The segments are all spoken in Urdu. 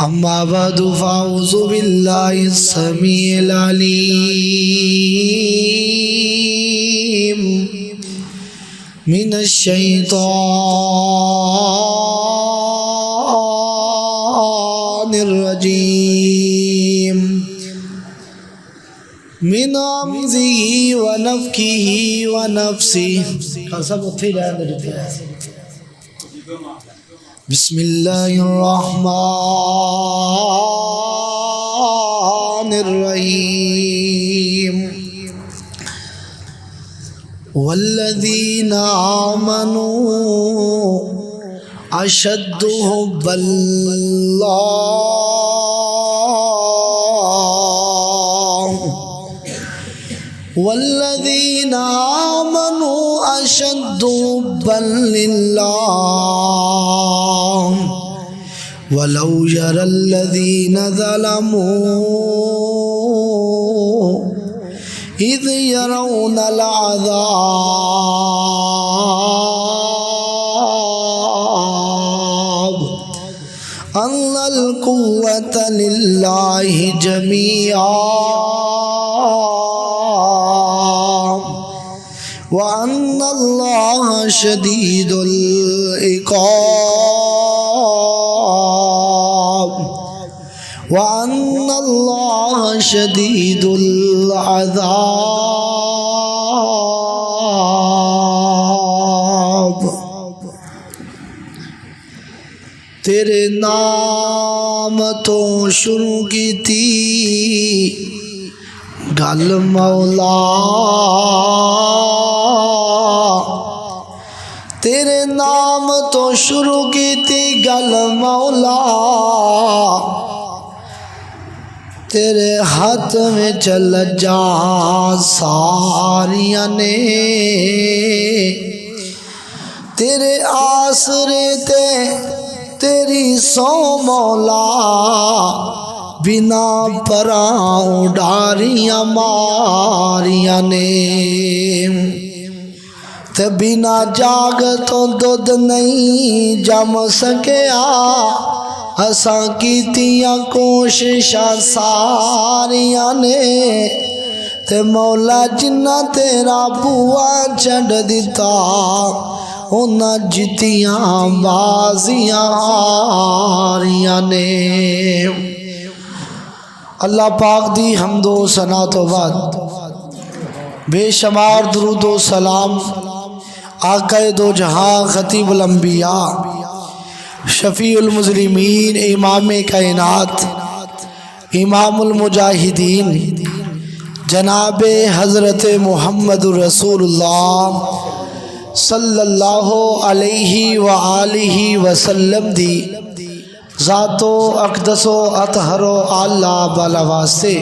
أما بعد فأعوذ بالله السميع العليم من الشيطان الرجيم من همزه ونفخه ونفسه بسم الله الرحمن الرحيم والذين آمنوا أشد حبا لله والذين آمنوا أشد حبا لله ولو يرى الذين ظلموا إذ يرون العذاب أن القوة لله جميعا وأن الله شديد العقاب وأن الله شديد العذاب تیرے نام تو شروع کی تھی گل مولا تیرے نام تو شروع کی تھی گل مولا تیرے ہاتھ میں چل جا ساریاں نے تیرے آسرے تے تیری سو مولا بنا پراؤں ڈاریاں ماریاں نے تے بنا جاگ تو دودھ نہیں جم سکیا اساں کیتیاں کوششاں ساریاں نے تے مولا جنہ تیرا بوا چھڈ دتا انہاں جتیاں بازیاں ہاریاں نے اللہ پاک دی حمد و ثنا تو بعد بے شمار درود و سلام آقا دو جہاں خطیب الانبیاء شفیع المذنبین امام کائنات امام المجاہدین جناب حضرت محمد رسول اللہ صلی اللہ علیہ وآلہ وسلم دی ذات و اقدس و اطہر و اعلیٰ بالا واسطے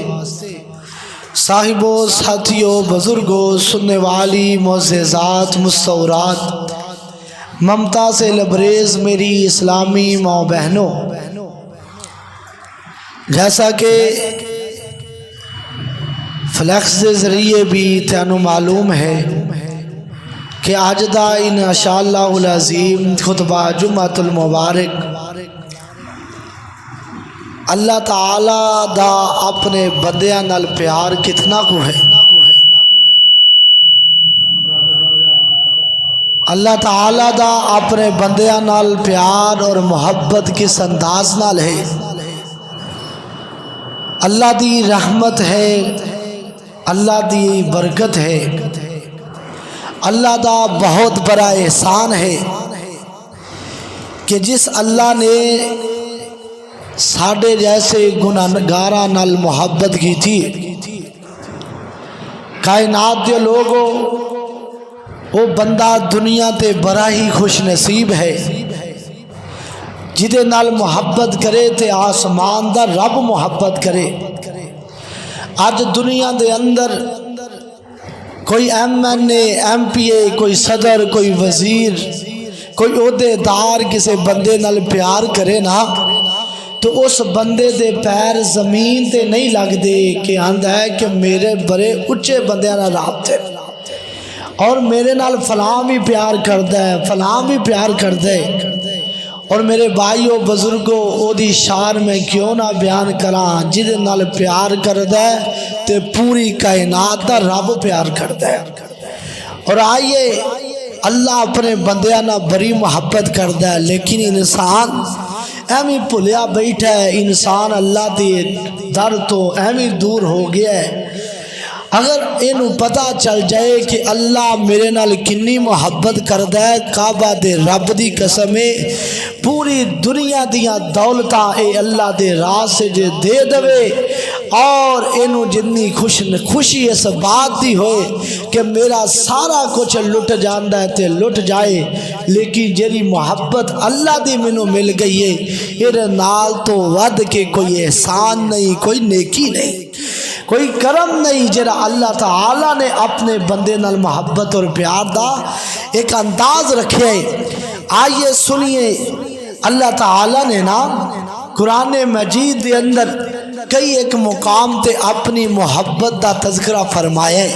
صاحبوں ساتھیوں بزرگوں سننے والی معززات مستورات ممتا سے لبریز میری اسلامی ماں بہنوں، جیسا کہ فلیکس کے ذریعے بھی تینوں معلوم ہے کہ آج دا انشاءاللہ العظیم خطبہ جمعۃ المبارک اللہ تعالیٰ دا اپنے بندیاں نال پیار کتنا کو ہے، اللہ تعالیٰ دا اپنے بندیاں نال پیار اور محبت کس انداز نال ہے۔ اللہ دی رحمت ہے، اللہ دی برکت ہے، اللہ دا بہت بڑا احسان ہے کہ جس اللہ نے ساڑھے جیسے گناہگاراں نال محبت کی تھی، کائنات دے لوگوں وہ بندہ دنیا تے بڑا ہی خوش نصیب ہے جدے نال محبت کرے تے آسمان دا رب محبت کرے۔ آج دنیا دے اندر کوئی MNA MPA کوئی صدر کوئی وزیر کوئی عہدیدار کسی بندے نال پیار کرے نا تو اس بندے دے پیر زمین تے نہیں لگ دے کہ آندہ ہے کہ میرے بڑے اچھے بندے نال رابطے اور میرے نال فلاں بھی پیار کردہ ہے فلاں بھی پیار کردہ ہے۔ اور میرے بھائیو بزرگو اودی شان میں کیوں نہ بیان کراں جدے نال پیار کردا ہے تے پوری کائنات دا رب پیار کردا ہے۔ اور آئیے اللہ اپنے بندیاں نہ بڑی محبت کردا ہے، لیکن انسان ایویں بھلیا بیٹھا ہے، انسان اللہ دی در تو ایویں دور ہو گیا ہے۔ اگر اینو پتہ چل جائے کہ اللہ میرے نال کنی محبت کردا ہے، کعبہ دے رب دی قسم ہے پوری دنیا دیاں دولتاں اے اللہ دے راہ سے جے دے دوے، اور اینو جتنی خوشی اس بات دی ہوئے کہ میرا سارا کچھ لٹ جاندا ہے تے لٹ جائے، لیکن جیری محبت اللہ دی مینوں مل گئی ہے اے نال تو ود کے کوئی احسان نہیں، کوئی نیکی نہیں، کوئی کرم نہیں جڑا اللہ تعالی نے اپنے بندے نال محبت اور پیار دا ایک انداز رکھے۔ آئیے سنیے اللہ تعالی نے نا قرآن مجید دے اندر کئی ایک مقام تے اپنی محبت دا تذکرہ فرمایا ہے۔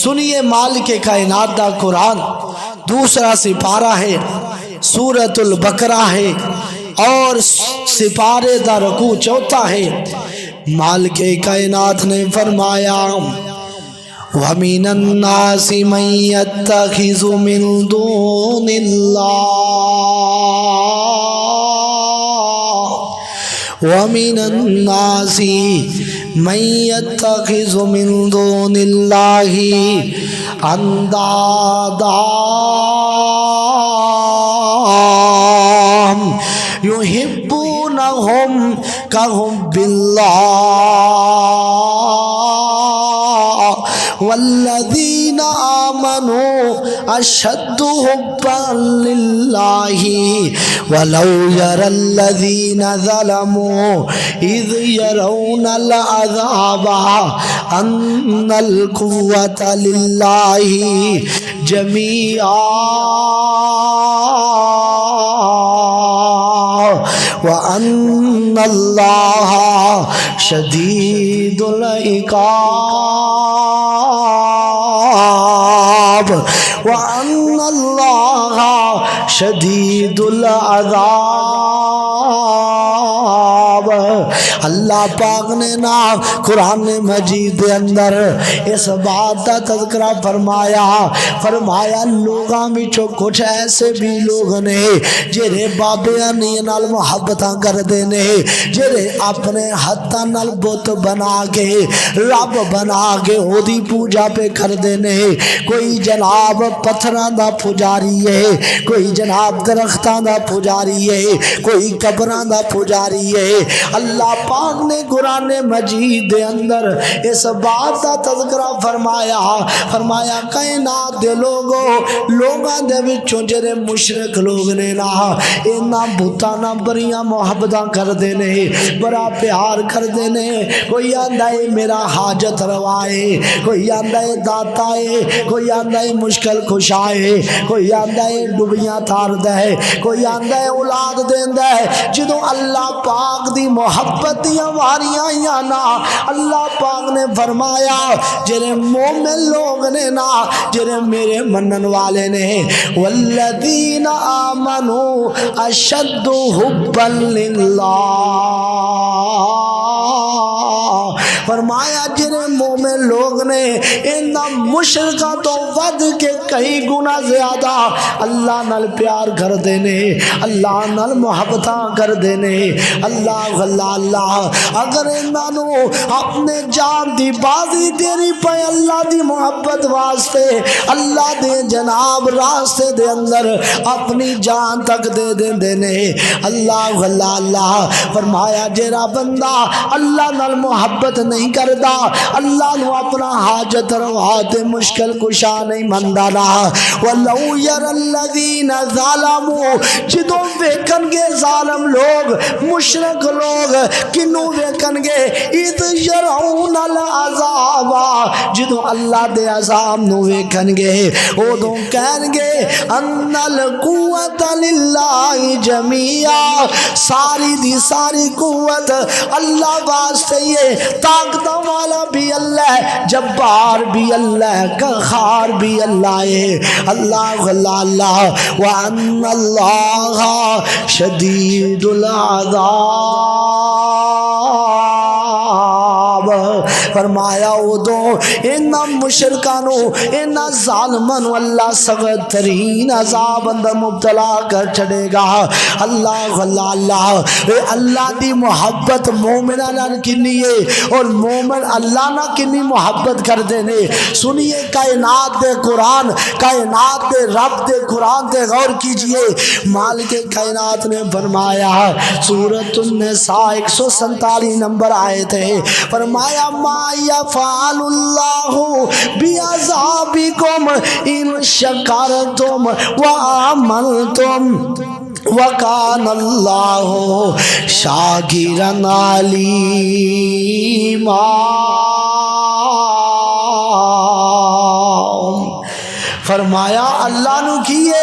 سنیے مالک کائنات دا قرآن دوسرا سپارہ ہے، سورۃ البقرہ ہے، اور سپارے دا رکوع چوتھا ہے۔ مالک کائنات نے فرمایا وَمِنَ النَّاسِ مَن يَتَّخِذُ مِن دُونِ اللَّهِ وَمِنَ النَّاسِ مَن يَتَّخِذُ مِن دُونِ اللَّهِ أَندَادًا يُحِبُّونَهُمْ كَحُبِّ اللَّهِ وَالَّذِينَ آمَنُوا أَشَدُّ حُبًّا لِلَّهِ وَلَوْ يَرَى الَّذِينَ ظَلَمُوا إِذْ يَرَوْنَ الْعَذَابَ أَنَّ الْقُوَّةَ لِلَّهِ جَمِيعًا وَأَنَّ اللَّهَ شَدِيدُ الْعِقَابِ وَأَنَّ اللَّهَ شَدِيدُ الْعَذَابِ۔ اللہ پاک نے نا قرآن مجید دے اندر اس بات کا تذکرہ فرمایا لوگاں وچوں کچھ ایسے بھی لوگ نے جڑے بابیاں نال محبتاں کردے نے، جڑے اپنے ہتھاں نال بت بنا کے رب بنا کے اودی پوجا پہ کردے نے۔ کوئی جناب پتھراں دا پجاری ہے، کوئی جناب درختاں دا پجاری ہے، کوئی قبراں دا پجاری ہے۔ اللہ پاک نے قرآن مجید دے اندر اس بات کا تذکرہ فرمایا کائنات دے لوگاں دے وچوں جڑے مشرک لوگ نے نا انہاں بتاں نال بڑیاں محبتاں کردے نے، بڑا پیار کردے نے۔ کوئی آندا ہے میرا حاجت روا ہے، کوئی آندا ہے داتا ہے، کوئی آندا ہے مشکل کشا ہے، کوئی آندا ہے ڈبیاں تاردا ہے، کوئی آندا ہے اولاد دیندا ہے۔ جدوں اللہ پاک دی محبت دیاں واریاں آئیاں نا اللہ پاک نے فرمایا جڑے مومن لوگ نے نا، جڑے میرے منن والے نے، والذین آمنوا اشد حبا للہ، فرمایا جڑے مومن لوگ نے انہاں مشرکاں تو ود کے کئی گنا زیادہ اللہ نال پیار کردے نے، اللہ نال محبتاں کردے نے۔ اللہ اگر انہاں نو اپنے جان دی بازی دینی پے اللہ دی محبت واسطے، اللہ دے جناب راستے دے اندر اپنی جان تک دے دیندے نے۔ اللہ فرمایا جیڑا بندہ اللہ نال محبت نہیں کردا، اللہ نو اپنا حاجت روا تے مشکل کشا نہیں مندا نا۔ وَلَوْ يَرَى الَّذِينَ ظَلَمُوا، جدوں ویکھن گے ظالم لوگ مشرک لوگ کنوں ویکھن گے، اِذْ يَرَوْنَ الْعَذَابَ، جدوں اللہ دے عذاب نو ویکھن گے اودوں کہن گے ان القوۃ للہ جمیعا، ساری دی ساری قوت اللہ واسطے ہے، طاقت والا بھی اللہ ہے، جب جبار بھی اللہ ہے، قہار بھی اللہ ہے۔ اللہ اللہ وَأَنَّ اللَّهَ شَدِيدُ الْعَذَابِ۔ فرمایا ادو ان مشرکانو ان ظالمانو اللہ سخت ترین عذاب اندر مبتلا کر چھڑے گا۔ اللہ اللہ اللہ اللہ دی محبت مومنہ نال کنی ہے اور مومن اللہ نہ کنی محبت کر دینے۔ سنیے کائنات دے قرآن، کائنات دے رب دے قرآن دے غور کیجئے۔ مالک کائنات نے فرمایا سورۃ النساء 147 نمبر آیت ہے، فرمایا ما یفعل اللہ بعذابکم ان شکرتم وآمنتم وَكَانَ اللَّهُ شَاكِرًا عَلِيمًا۔ فرمایا اللہ نو کیے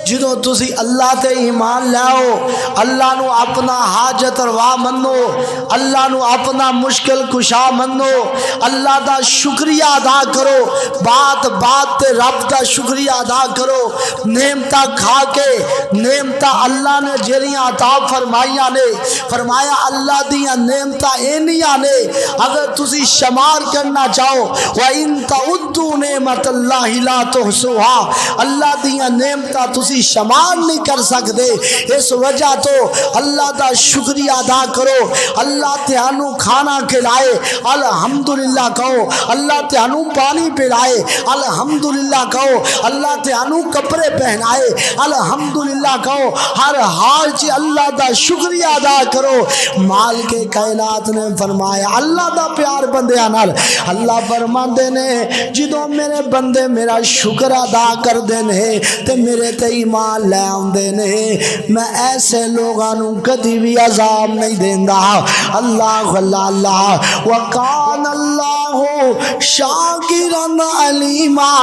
جدو تسی اللہ تے ایمان لاؤ، اللہ نو اپنا حاجت روا منو، اللہ نو اپنا مشکل کشا منو، اللہ دا شکریہ ادا کرو، بات بات تے رب دا شکریہ ادا کرو۔ نعمتہ کھا کے نعمتہ اللہ نے جیریاں عطا فرمائیاں نے، فرمایا اللہ دیاں نعمتہ اینیاں نے اگر تسی شمار کرنا چاہو وَإِن تَعُدُّوا نِعْمَةَ اللَّهِ لَا تُحْصُوهَا، اللہ دیاں نعمتہ تسی شمار نہیں کر سکتے۔ اس وجہ تو اللہ دا شکریہ ادا کرو۔ اللہ تیانو کھانا کھلائے الحمدللہ کہو، اللہ تیانو پانی پلائے الحمدللہ کہو، اللہ تیانو کپڑے پہنائے الحمدللہ کہو، ہر حال چ اللہ دا شکریہ ادا کرو۔ مال کے کائنات نے فرمایا اللہ دا پیار بندیاں نال، اللہ فرماندے نے جدوں میرے بندے میرا شکر ادا کر دینے تے میرے تے ایمان لے آندے نے، میں ایسے لوگانوں کدی بھی عذاب نہیں دیندا۔ اللہ اللہ اللہ وَكَانَ اللَّهُ شَاكِرًا عَلِيمًا،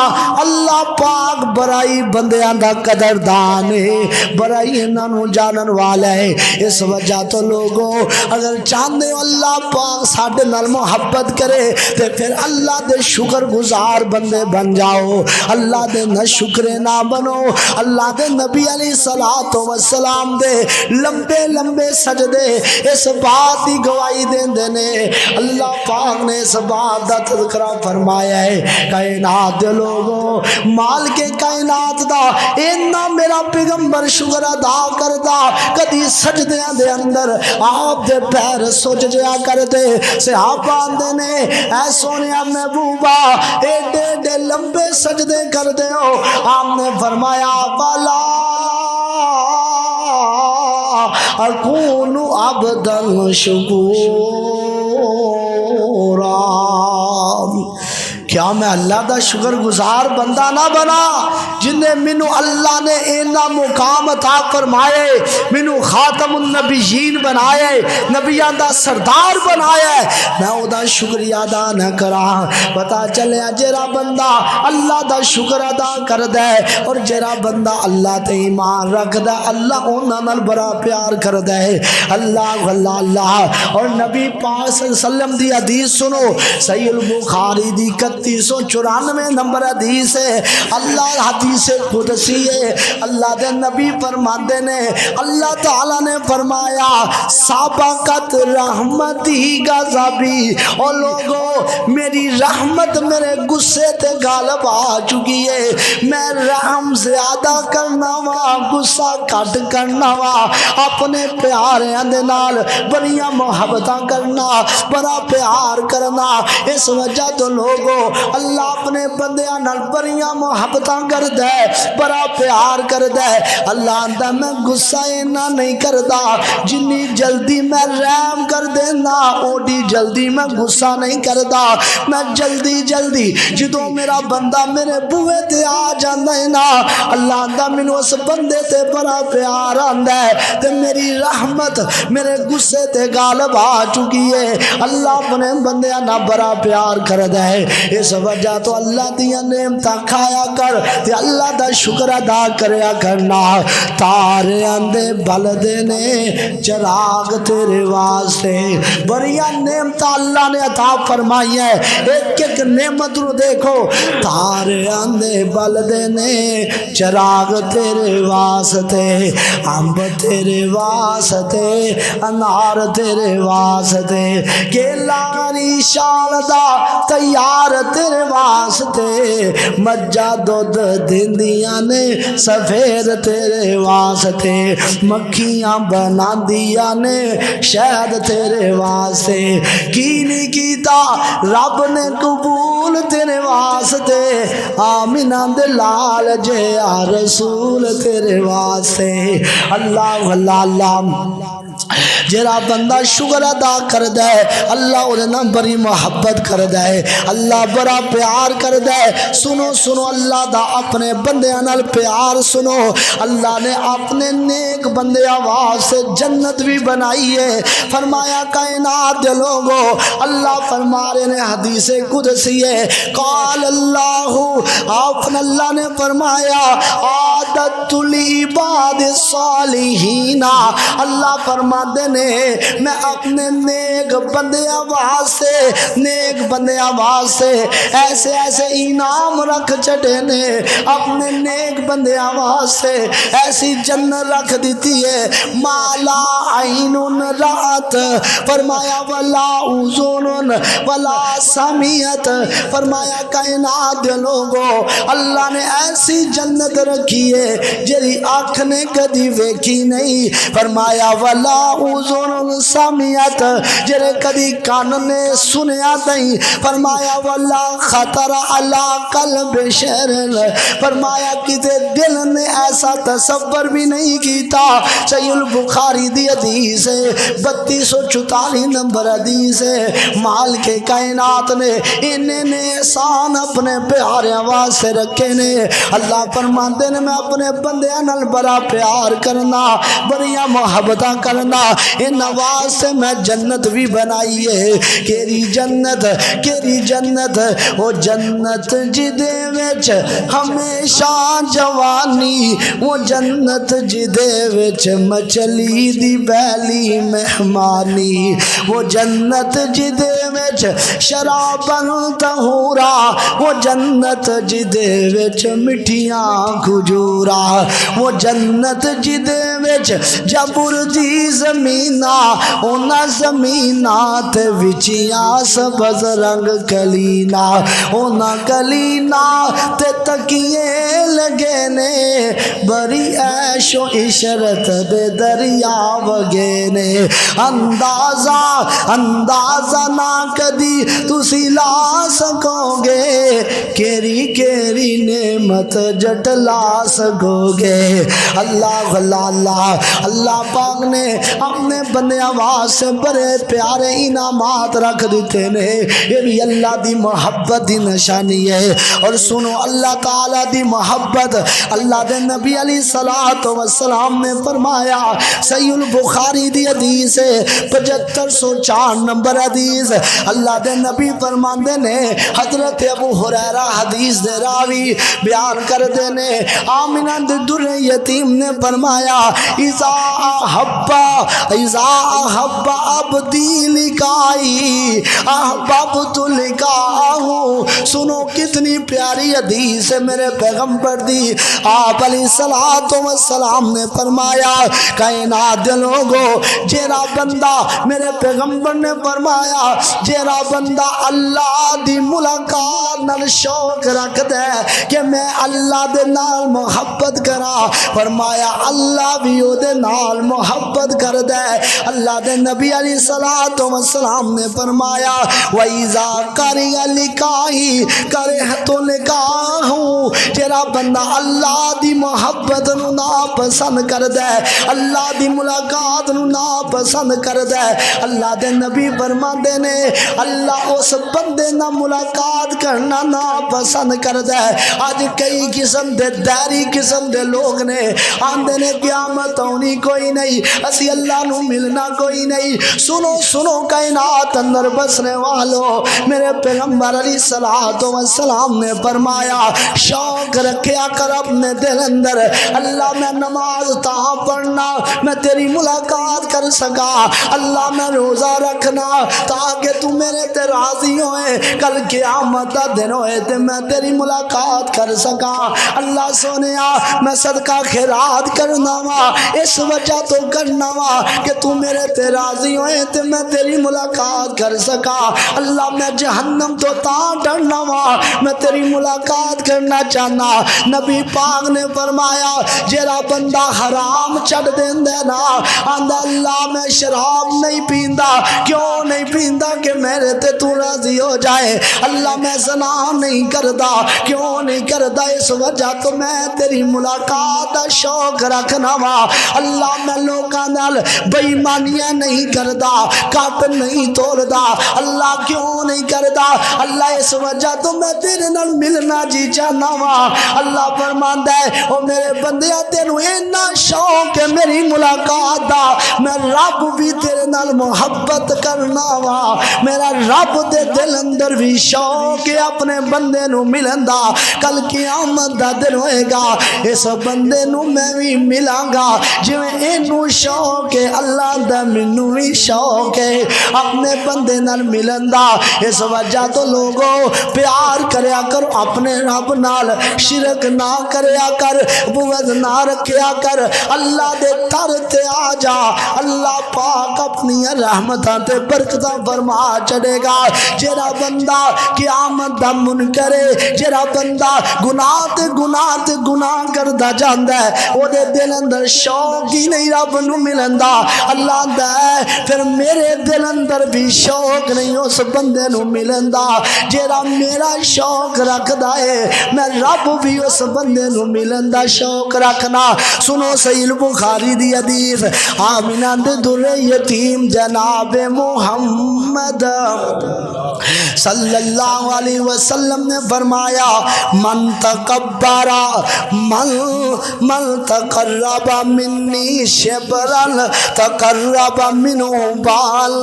اللہ پاک برائی بندیاں دا قدردان ہے، برائی انہاں نوں جانن والا ہے۔ اس وجہ تو لوگوں اگر چاہندے ہو اللہ پاک ساڈے نال محبت کرے تے پھر اللہ دے شکر گزار بندے بن جاؤ، اللہ دے نہ شکرے نہ بنو۔ اللہ دے نبی علیہ السلام دے لمبے لمبے سجدے اس بات دی گواہی دیندے نے۔ اللہ پاک نے اس بات دا تذکرہ فرمایا ہے کائنات دے لوگوں مال کے کائنات دا اینا میرا پیغمبر شکر ادا کردا کدی سجدیاں دے اندر آپ دے پیر سوچ جیا کردے۔ صحابہ آندے نے اے سونیا محبوبہ ایڈے ایڈے لمبے سجدے کردے ہو، آپ نے فرمایا والا اکون عبدا شکورا، کیا میں اللہ دا شکر گزار بندہ نہ بنا جنہیں منو اللہ نے اینا مقام عطا فرمائے، منو خاتم النبیین بنائے، نبیان دا سردار بنائے، میں او دا شکریہ ادا نہ کرا۔ پتا چلے جیرا بندہ اللہ دا شکر ادا کر دے اور جیرا بندہ اللہ تے ایمان رکھ دے اللہ انہاں نال بڑا پیار کر دے۔ اللہ اللہ اللہ اور نبی پاک صلی اللہ علیہ وسلم دی حدیث سنو، صحیح البخاری دی 3194 نمبر حدیث ہے، اللہ حدیث قدسی ہے۔ اللہ دے نبی فرماندے نے اللہ تعالیٰ نے فرمایا سابقت رحمتی غضبی، اور لوگوں میری رحمت میرے غصے تے غالب آ چکی ہے، میں رحم زیادہ کرنا وا غصہ کٹ کرنا وا، اپنے پیاریاں دے نال بڑیاں محبتاں کرنا، بڑا پیار کرنا۔ اس وجہ تو لوگوں اللہ اپنے بندیاں نال بڑیاں محبتاں کر دے، بڑا پیار کر دے۔ اللہ آندا میں غصہ اینا نہیں کردا، جنی جلدی میں رحم کر دینا اوڈی جلدی میں غصہ نہیں کردا۔ میں جلدی جلدی جدوں میرا بندہ میرے بوئے تے آ جاندا ہے نا، اللہ آندا مینوں اس بندے تے بڑا پیار آندا ہے تے میری رحمت میرے غصے تے غالب آ چکی ہے۔ اللہ اپنے بندیاں نال بڑا پیار کردا ہے۔ اس وجہ تو اللہ دیاں نعمتاں کھایا کر تے اللہ اللہ دا شکر ادا کریا کرنا تارے اندے بلدے نے چراغ تیرے واسطے بڑی نعمت اللہ نے عطا فرمائی ہے ایک ایک نعمت رو دیکھو تارے اندے بلدے نے چراغ تیرے واسطے امب تیرے واسطے انار تیرے واسطے کیلاری شال دا تیار تیرے واسطے مجھا دودھ دیندیاں نے سفید تیرے واسطے مکھیاں بنا دیا نے شہد تیرے واسطے کی نہیں کیتا رب نے قبول تیرے واسطے آمینہ دلال جے یا رسول تیرے واسطے اللہ اللہ اللہ جرا بندہ شکر ادا کر دے اللہ انہیں بڑی محبت کر دے اللہ بڑا پیار کر دے سنو سنو اللہ دا اپنے بندے نال پیار سنو اللہ نے اپنے نیک بندے آواز سے جنت بھی بنائی ہے فرمایا کائنات دے لوگو اللہ فرما رہے نے حدیث قدسی ہے قال اللہ اپنے اللہ نے فرمایا عادت العباد الصالحین اللہ فرما دینے میں اپنے نیک بندے آواز سے ایسے ایسے انعام رکھ چٹے نے اپنے نیک بندے آواز سے ایسی جنت رکھ دیتی ہے مالا عین رات فرمایا ولا اذن ولا سمیعت فرمایا کائنات دے لوگو اللہ نے ایسی جنت رکھی ہے جری آنکھ نے کدی ویکھی نہیں فرمایا ولا اذن سمیعت جرے کدی کان نے سنیا نہیں فرمایا ولا خطر علی قلب شہر فرمایا کتے دل نے ایسا تصور بھی نہیں کیتا صحیح البخاری دی حدیث ہے 3244 نمبر حدیث ہے مال کے کائنات نے انہیں نے احسان اپنے پیارے آواز سے رکھے نے اللہ فرماندے نے میں اپنے بندے نال بڑا پیار کرنا بڑیا محبتاں کرنا ان آواز سے میں جنت بھی بنائی ہے کیری جنت وہ جنت جدے وچ ہمیشہ جوانی وہ جنت جدے وچ مچلی دی بیلی مہمانی وہ جنت جدے وچ شرابن طہورا وہ جنت جدے وچ مٹھیاں کھجورا وہ جنت جدے وچ جبر دی زمینہ اونا زمینات وچیاں سبز رنگ کلینا اونا کلینا تے تکیے لگے نے بری عیش و عشرت دے دریا وگے نے اندازہ نہ کدی تسی لا سکو گے کیری نعمت جٹلا سکو گے اللہ اللہ اللہ اللہ پاک نے اپنے بندے آواز سے بڑے پیارے انعامات رکھ دیتے نے یہ بھی اللہ دی محبت دی نشانی ہے اور سنو اللہ تعالی دی محبت اللہ دے نبی علیہ الصلوۃ والسلام نے فرمایا صحیح البخاری دی حدیث ہے 7504 نمبر حدیث اللہ دے نبی فرماندے نے حضرت ابو ہریرہ حدیث دے راوی بیان کر دینے آمنہ در یتیم نے فرمایا اذا احب عبدی لکائی احببت لکاہو سنو کتنی پیاری حدیث ہے میرے پیغمبر دی آپ علیہ السلام نے فرمایا کائنات دے لوگو جیرا بندہ میرے پیغمبر نے فرمایا جیرا بندہ اللہ دی ملاقات نال شوق رکھ دے کہ میں اللہ دے نال محبت کرا فرمایا اللہ بھی او دے نال محبت کر دے اللہ دے نبی علیہ السلام نے فرمایا وَإِذَا كَرِهَ لِكَاهِ كَرِهْتُ لِكَاهُ جیرا بندہ اللہ دی محبت نو نا پسند کر دے اللہ دی ملاقات نو نا پسند کر دے اللہ دے نبی فرماندے نے اللہ اس بندے نا ملاقات کرنا نا پسند کر دے آج کئی قسم دے داری قسم دے لوگ نے آندے نے قیامت ہونی کوئی نہیں اسی اللہ نو ملنا کوئی نہیں۔ سنو سنو کائنات اندر بسنے والو، میرے پیغمبر علیہ الصلوۃ والسلام نے فرمایا شوق رکھیا کر اپنے دل اندر، اللہ میں نماز تاں پڑھنا میں تیری ملاقات کر سکا، اللہ میں روزہ رکھنا تاکہ تو میرے تے راضی ہوئے، کل قیامت دا دن ہوئے تے میں تیری ملاقات کر سکا۔ اللہ سونیا میں صدقہ خیرات کرنا وا اس وجہ تو کرنا وا کہ تو میرے تے راضی ہوئے تے میں تیری ملاقات کر سکا۔ اللہ میں جہنم تو تاں ڈرنا وا میں تیری ملاقات کرنا چاہنا۔ نبی پاک نے فرمایا جیڑا بندہ حرام چھڈ دیندا نا، آندا اللہ میں شراب نہیں پیندا، کیوں نہیں پیندا کہ میرے تے تو راضی ہو جائے۔ اللہ میں زنا نہیں کردا، کیوں نہیں کردا اس وجہ تو میں تیری ملاقات دا شوق رکھنا وا۔ اللہ میں لوکاں نال بے ایمانیاں نہیں کردا، کٹ نہیں توڑدا، اللہ کیوں نہیں کردا؟ اللہ اس وجہ تو میں تیرے نال ملنا جی چاہنا وا۔ اللہ فرماندا ہے او میرے بندیا تینوں اینا شوق ہے میری ملاقات دا، میں رب بھی تیرے نال محبت کرنا وا، میرا رب دے دل اندر بھی شوق ہے اپنے بندے نو ملن دا۔ کل قیامت دا دن ہوئے گا اس بندے نو میں بھی ملاں گا جویں اینو شوق ہے اللہ دا مینوں بھی شوق ہے اپنے بندے نال ملن دا۔ اس وجہ تو لوگوں پیار کریا کر اپنے رب نال، شرک نہ کریا کر، بغض نہ رکھیا کر، اللہ دے در تے آ جا، اللہ پاک اپنی رحمتاں تے برکتاں فرما چڑے گا۔ جیڑا بندہ قیامت دا منکر ہے، جیڑا بندہ گناہ تے گناہ کردا جاندا ہے، او دے دل اندر شوق ہی نہیں رب نو ملن دا۔ اللہ دا ہے پھر میرے دل اندر بھی شوق نہیں اس بندے نو ملن دا جیڑا میرا شوق رکھدا ہے، میں رب بھی اس بندے نو ملن دا شوق رکھنا۔ سنو صحیح البخاری دی حدیث، آمینہ دے در یتیم جناب محمد صلی اللہ علیہ وسلم نے فرمایا من تکبر من تقرب منی شبرن تقرب منو بال۔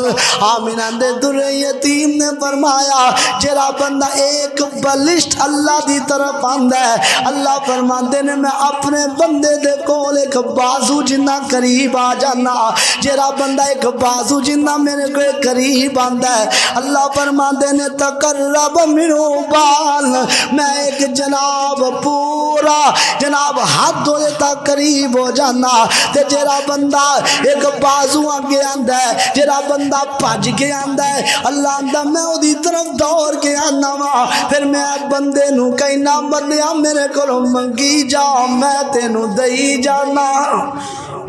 آمینہ دے در یتیم نے فرمایا جڑا بندہ ایک بلشت اللہ دی طرف آندا ہے، اللہ فرماندے نے میں اپنے بندے دے کول ایک بازو جنہ قریب آ جانا۔ جڑا بندہ ایک بازو جنہ میرے کو قریب آندا ہے، اللہ فرماندے نے تقرب منو بال، میں ایک جناب پورا جناب حد ہوئے تک قریب ہو جانا۔ تے جڑا بندہ ایک بازو آگے آندا ہے، جڑا بندہ بھج کے آندا ہے، اللہ آندا میں اودی طرف دوڑ کے آنا وا، پھر میں بندے نو کہنا بندیا میرے کولوں منگی جا میں تینوں دئی جانا۔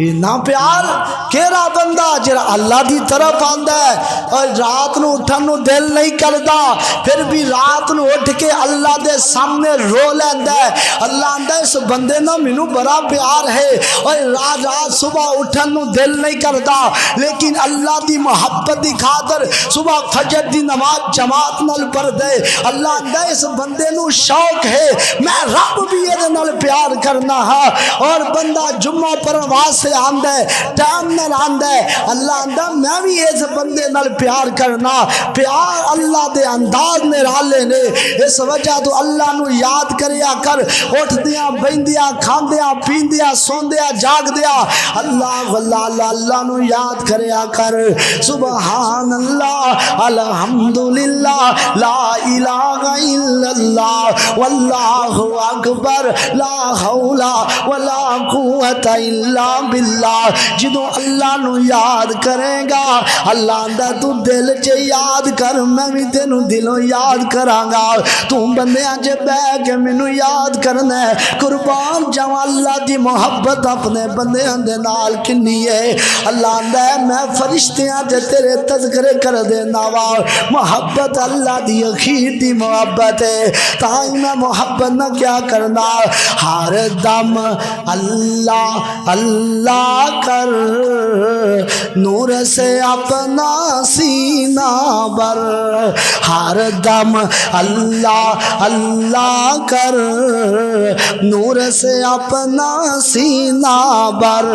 اتنا پیار کیڑا بندہ جڑا اللہ دی طرف آندا ہے اور رات نو اٹھن نو دل نہیں کردا، پھر بھی رات نو اٹھ کے اللہ دے سامنے رو لیندا ہے۔ اللہ آندا اس بندے نال مینوں بڑا پیار ہے، اور رات صبح اٹھن نو دل نہیں کردا، لیکن اللہ دی محبت دی خاطر صبح فجر دی نماز جماعت نال پڑھ دے۔ اللہ آندا اس بندے نو شوق ہے میں رب بھی اے نال پیار کرنا ہاں، اور بندہ جمعہ پر واسطے آندا ہے ٹائم نال آندا ہے، اللہ آندا میں بھی اس بندے نال پیار کرنا۔ پیار اللہ دے انداز نے رالے نے، اس وجہ تو اللہ نو یاد کریا کر، اٹھدیاں بیندیاں کھاندیاں پیندیاں سوندیاں جاگدیاں اللہ اللہ اللہ نو یاد کریا کر۔ سبحان اللہ الحمدللہ لا الہ الا اللہ واللہ اکبر لا حول ولا قوت الا باللہ۔ جدوں اللہ نو یاد کرے گا اللہ آندا تو دل چ یاد کر، میں بھی تینوں دلوں یاد کراں گا۔ تو بندیاں چ بیٹھ کے مینوں یاد کرنا ہے، قربان جاواں اللہ دی محبت اپنے بندیاں دے نال کنی ہے۔ اللہ آندا ہے میں فرشتیاں تے تیرے تذکرے کر دینا وا، محبت اللہ دی اخیر دی محبت ہے، تاں میں محبت نہ کیا کرنا ہر دم اللہ اللہ اللہ کر نور سے اپنا سینہ بر، ہر دم اللہ اللہ کر نور سے اپنا سینہ بر،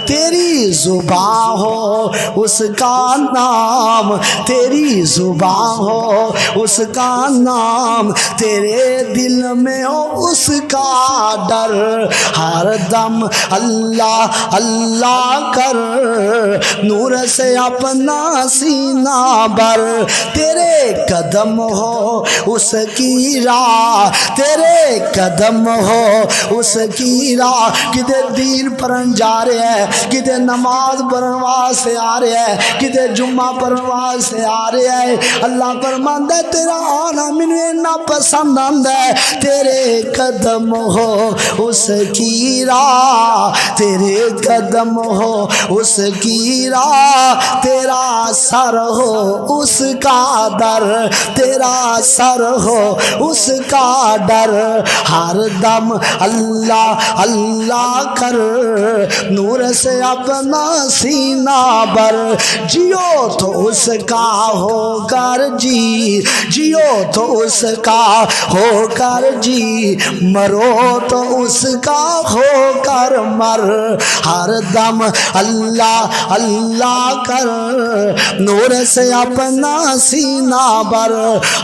تیری زبان ہو اس کا نام، تیری زبان ہو اس کا نام، تیرے دل میں ہو اس کا ڈر، ہر دم اللہ اللہ کر نور سے اپنا سینہ بر، تیرے قدم ہو اس کی راہ، تیرے قدم ہو اس کی راہ، کدے دین پرن جا رہے ہیں، کدے نماز پڑھن واسطے آ رہے ہیں، کدے جمعہ پڑھن واسطے آ رہے ہیں، اللہ فرماندا ہے تیرا آنا مینوں اتنا پسند آندا ہے، تیرے قدم ہو اس کی راہ، تیرے قدم ہو اس کی راہ، تیرا سر ہو اس کا در، تیرا سر ہو اس کا ڈر، ہر دم اللہ اللہ کر نور سے اپنا سینہ بر، جیو تو اس کا ہو کر جی، جیو تو اس کا ہو کر جی، مرو تو اس کا ہو کر مر، ہر دم اللہ اللہ کر نور سے اپنا سینہ بر،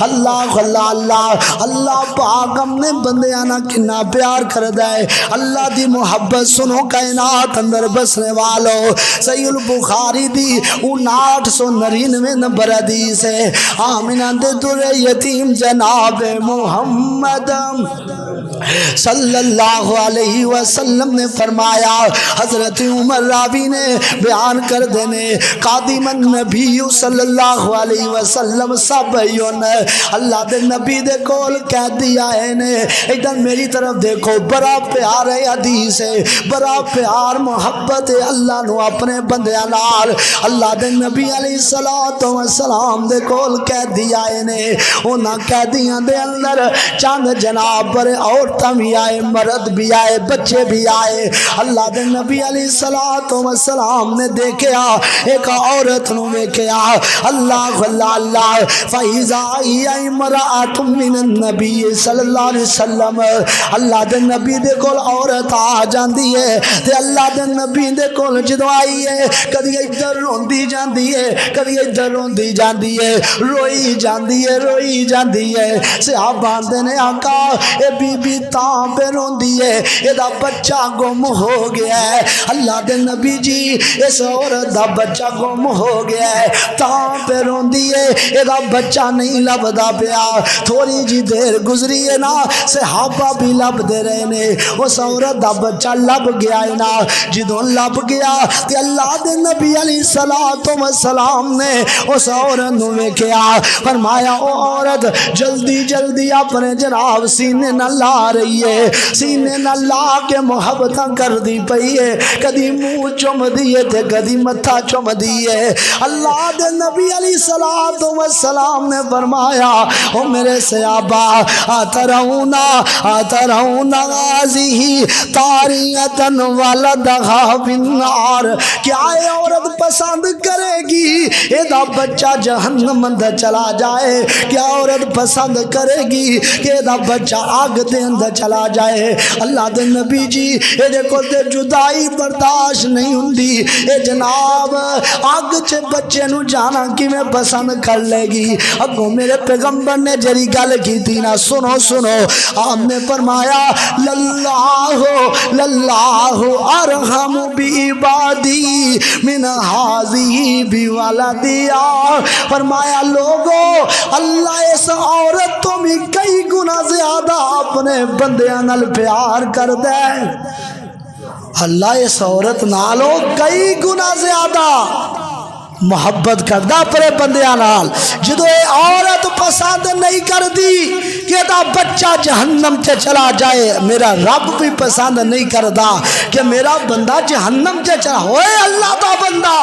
اللہ اللہ اللہ اللہ پاک ہم نے بندیاں نہ کنا پیار کردا ہے، اللہ دی محبت سنو کائنات اندر بسنے والو، صحیح البخاری دی 5999 نمبر حدیث ہے، آمینہ دے در یتیم جناب محمد صلی اللہ علیہ وسلم نے فرمایا، حضرت عمر راوی نے بیان کر دینے، قادم النبی صلی اللہ علیہ وسلم سبیون، اللہ دے نبی دے کول کہہ دیا ہے نے، ادھر میری طرف دیکھو، بڑا پیار ہے حدیث ہے، بڑا پیار محبت ہے اللہ نو اپنے بندیاں نال، اللہ دے نبی علیہ السلام دے کول کہہ دیا ہے نے، انہاں کہہ دیا دے اندر چند جناب پر عورتاں بھی آئے، مرد بھی آئے، بچے بھی آئے، اللہ دے نبی علیہ السلام نے دیکھا ایک عورت نو دیکھا، اللہ اللہ اللہ، فَإِذَا هِيَ امْرَأَةٌ مِّنَ النَّبِيِّ صلی اللہ علیہ وسلم، اللہ دے نبی دے کول عورت آ جاندی ہے تے اللہ دے نبی دے کول جدوں آئی ہے، کدی ادھر روندی جاندی ہے، کدی ادھر روندی جاندی ہے، روئی جاندی ہے، روئی جاندی ہے، صحابہ آندے نے آقا اے بی بی تاں پہ روندی ہے، اے دا بچہ گم ہو گیا ہے، اللہ دے نبی جی اس عورت دا بچہ گم ہو گیا ہے، تاں پہ روندی ہے، اے دا بچہ نہیں لبدا پیا، تھوڑی جی دیر گزری ہے نا، صحابہ بھی لب دے رہے نے، اس عورت دا بچہ لب گیا ہے نا، جدوں لب گیا تے اللہ دے نبی علیہ السلام نے اس عورت نو ویکھیا، فرمایا او عورت جلدی جلدی اپنے جناب سینے نہ لا رہی ہے، سینے نہ لا کے محبتاں کر دی پئی ہے، کدی منہ چم دیے تے کدی متھا چم دیے، اللہ دے نبی علیہ السلام نے فرمایا او میرے صحابہ آترون غازی تاریتن ولدہا بالنار، کیا یہ عورت پسند کرے گی اے دا بچہ جہنم اندر چلا جائے، کیا عورت پسند کرے گی کہ اے دا بچہ آگ دے اندر چلا جائے، اللہ دے نبی جی اے دیکھو تے جدائی برداشت نہیں ہوندی، اے جناب آگ چے بچے نو جانا کی میں پسند کر لے گی، اگو میرے پیغمبر نے جری گل کی تھی نا، سنو سنو، آپ نے فرمایا للہ ارحم بعبادی من ہذہ بولدیا، فرمایا لوگو اللہ اس عورت تو بھی کئی گنا زیادہ اپنے بندیاں نال پیار کر دے، اللہ اس عورت نالو کئی گنا زیادہ محبت کردہ اپنے بندیاں نال، جدو اے عورت پسند نہیں کر دی کہ دا بچہ جہنم تے چلا جائے، میرا رب بھی پسند نہیں کردہ کہ میرا بندہ جہنم تے چلا ہوئے، اللہ دا بندہ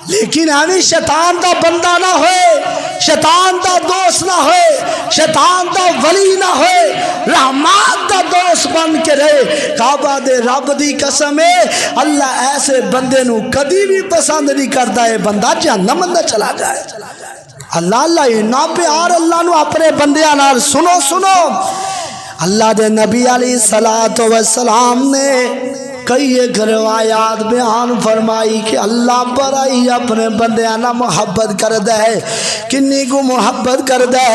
لیکن ہمیں شیطان دا بندہ نہ ہوئے، شیطان دا دوست نہ ہوئے، شیطان دا ولی نہ ہوئے، رحمان دا دوست بن کے رہے۔ کعبہ دے رب دی قسم ہے اللہ ایسے بندے نو کدی بھی پسند نہیں کرتا ہے بندہ جہنم اندر چلا جائے۔ اللہ اتنا پیار اللہ نو اپنے بندیاں نال۔ سنو سنو اللہ دے نبی علیہ السلام نے کئی ایک روایات بیان فرمائی کہ اللہ برائی اپنے بندیاں نہ محبت کر دے، کنی کو محبت کر دے۔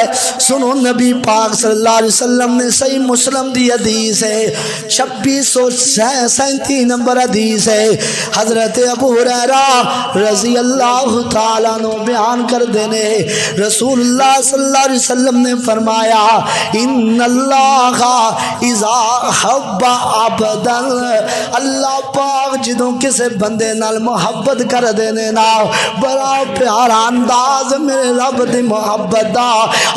سنو نبی پاک صلی اللہ علیہ وسلم نے صحیح مسلم دی حدیث ہے 2637 نمبر حدیث ہے، حضرت ابو ہریرہ رضی اللہ تعالیٰ عنہ بیان کر دینے رسول اللہ صلی اللہ علیہ وسلم نے فرمایا ان اللہ اذا حب عبدا، اللہ پاک جدوں کسے بندے نال محبت کر دینے نا بڑا پیارا انداز میرے رب دی محبت دا،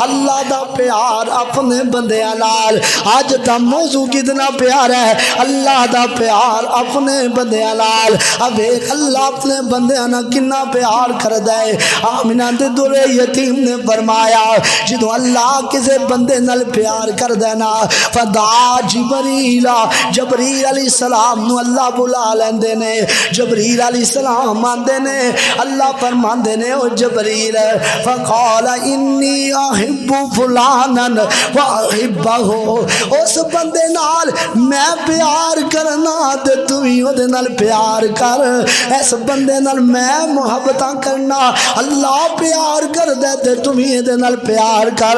اللہ دا پیار اپنے بندے نال۔ آج دا موضوع کتنا پیارا ہے، اللہ دا پیار اپنے بندے نال۔ اب ایک اللہ اپنے بندے نال کنا پیار کر دے۔ آمنہ دے دور یتیم نے فرمایا جدوں اللہ کسے بندے نال پیار کر دینا فدعا جبریل، جبریل علیہ السلام نو اللہ بلا لیندے نے۔ جبریل علیہ السلام آندے نے، اللہ فرماندے نے او جبریل فقال انی احب فلانا واحبہ، اس بندے نال میں پیار کرنا تے تو ہی او دے نال پیار کر، اس بندے نال میں محبتاں کرنا، اللہ پیار کر دے تے تو ہی دے نال پیار کر۔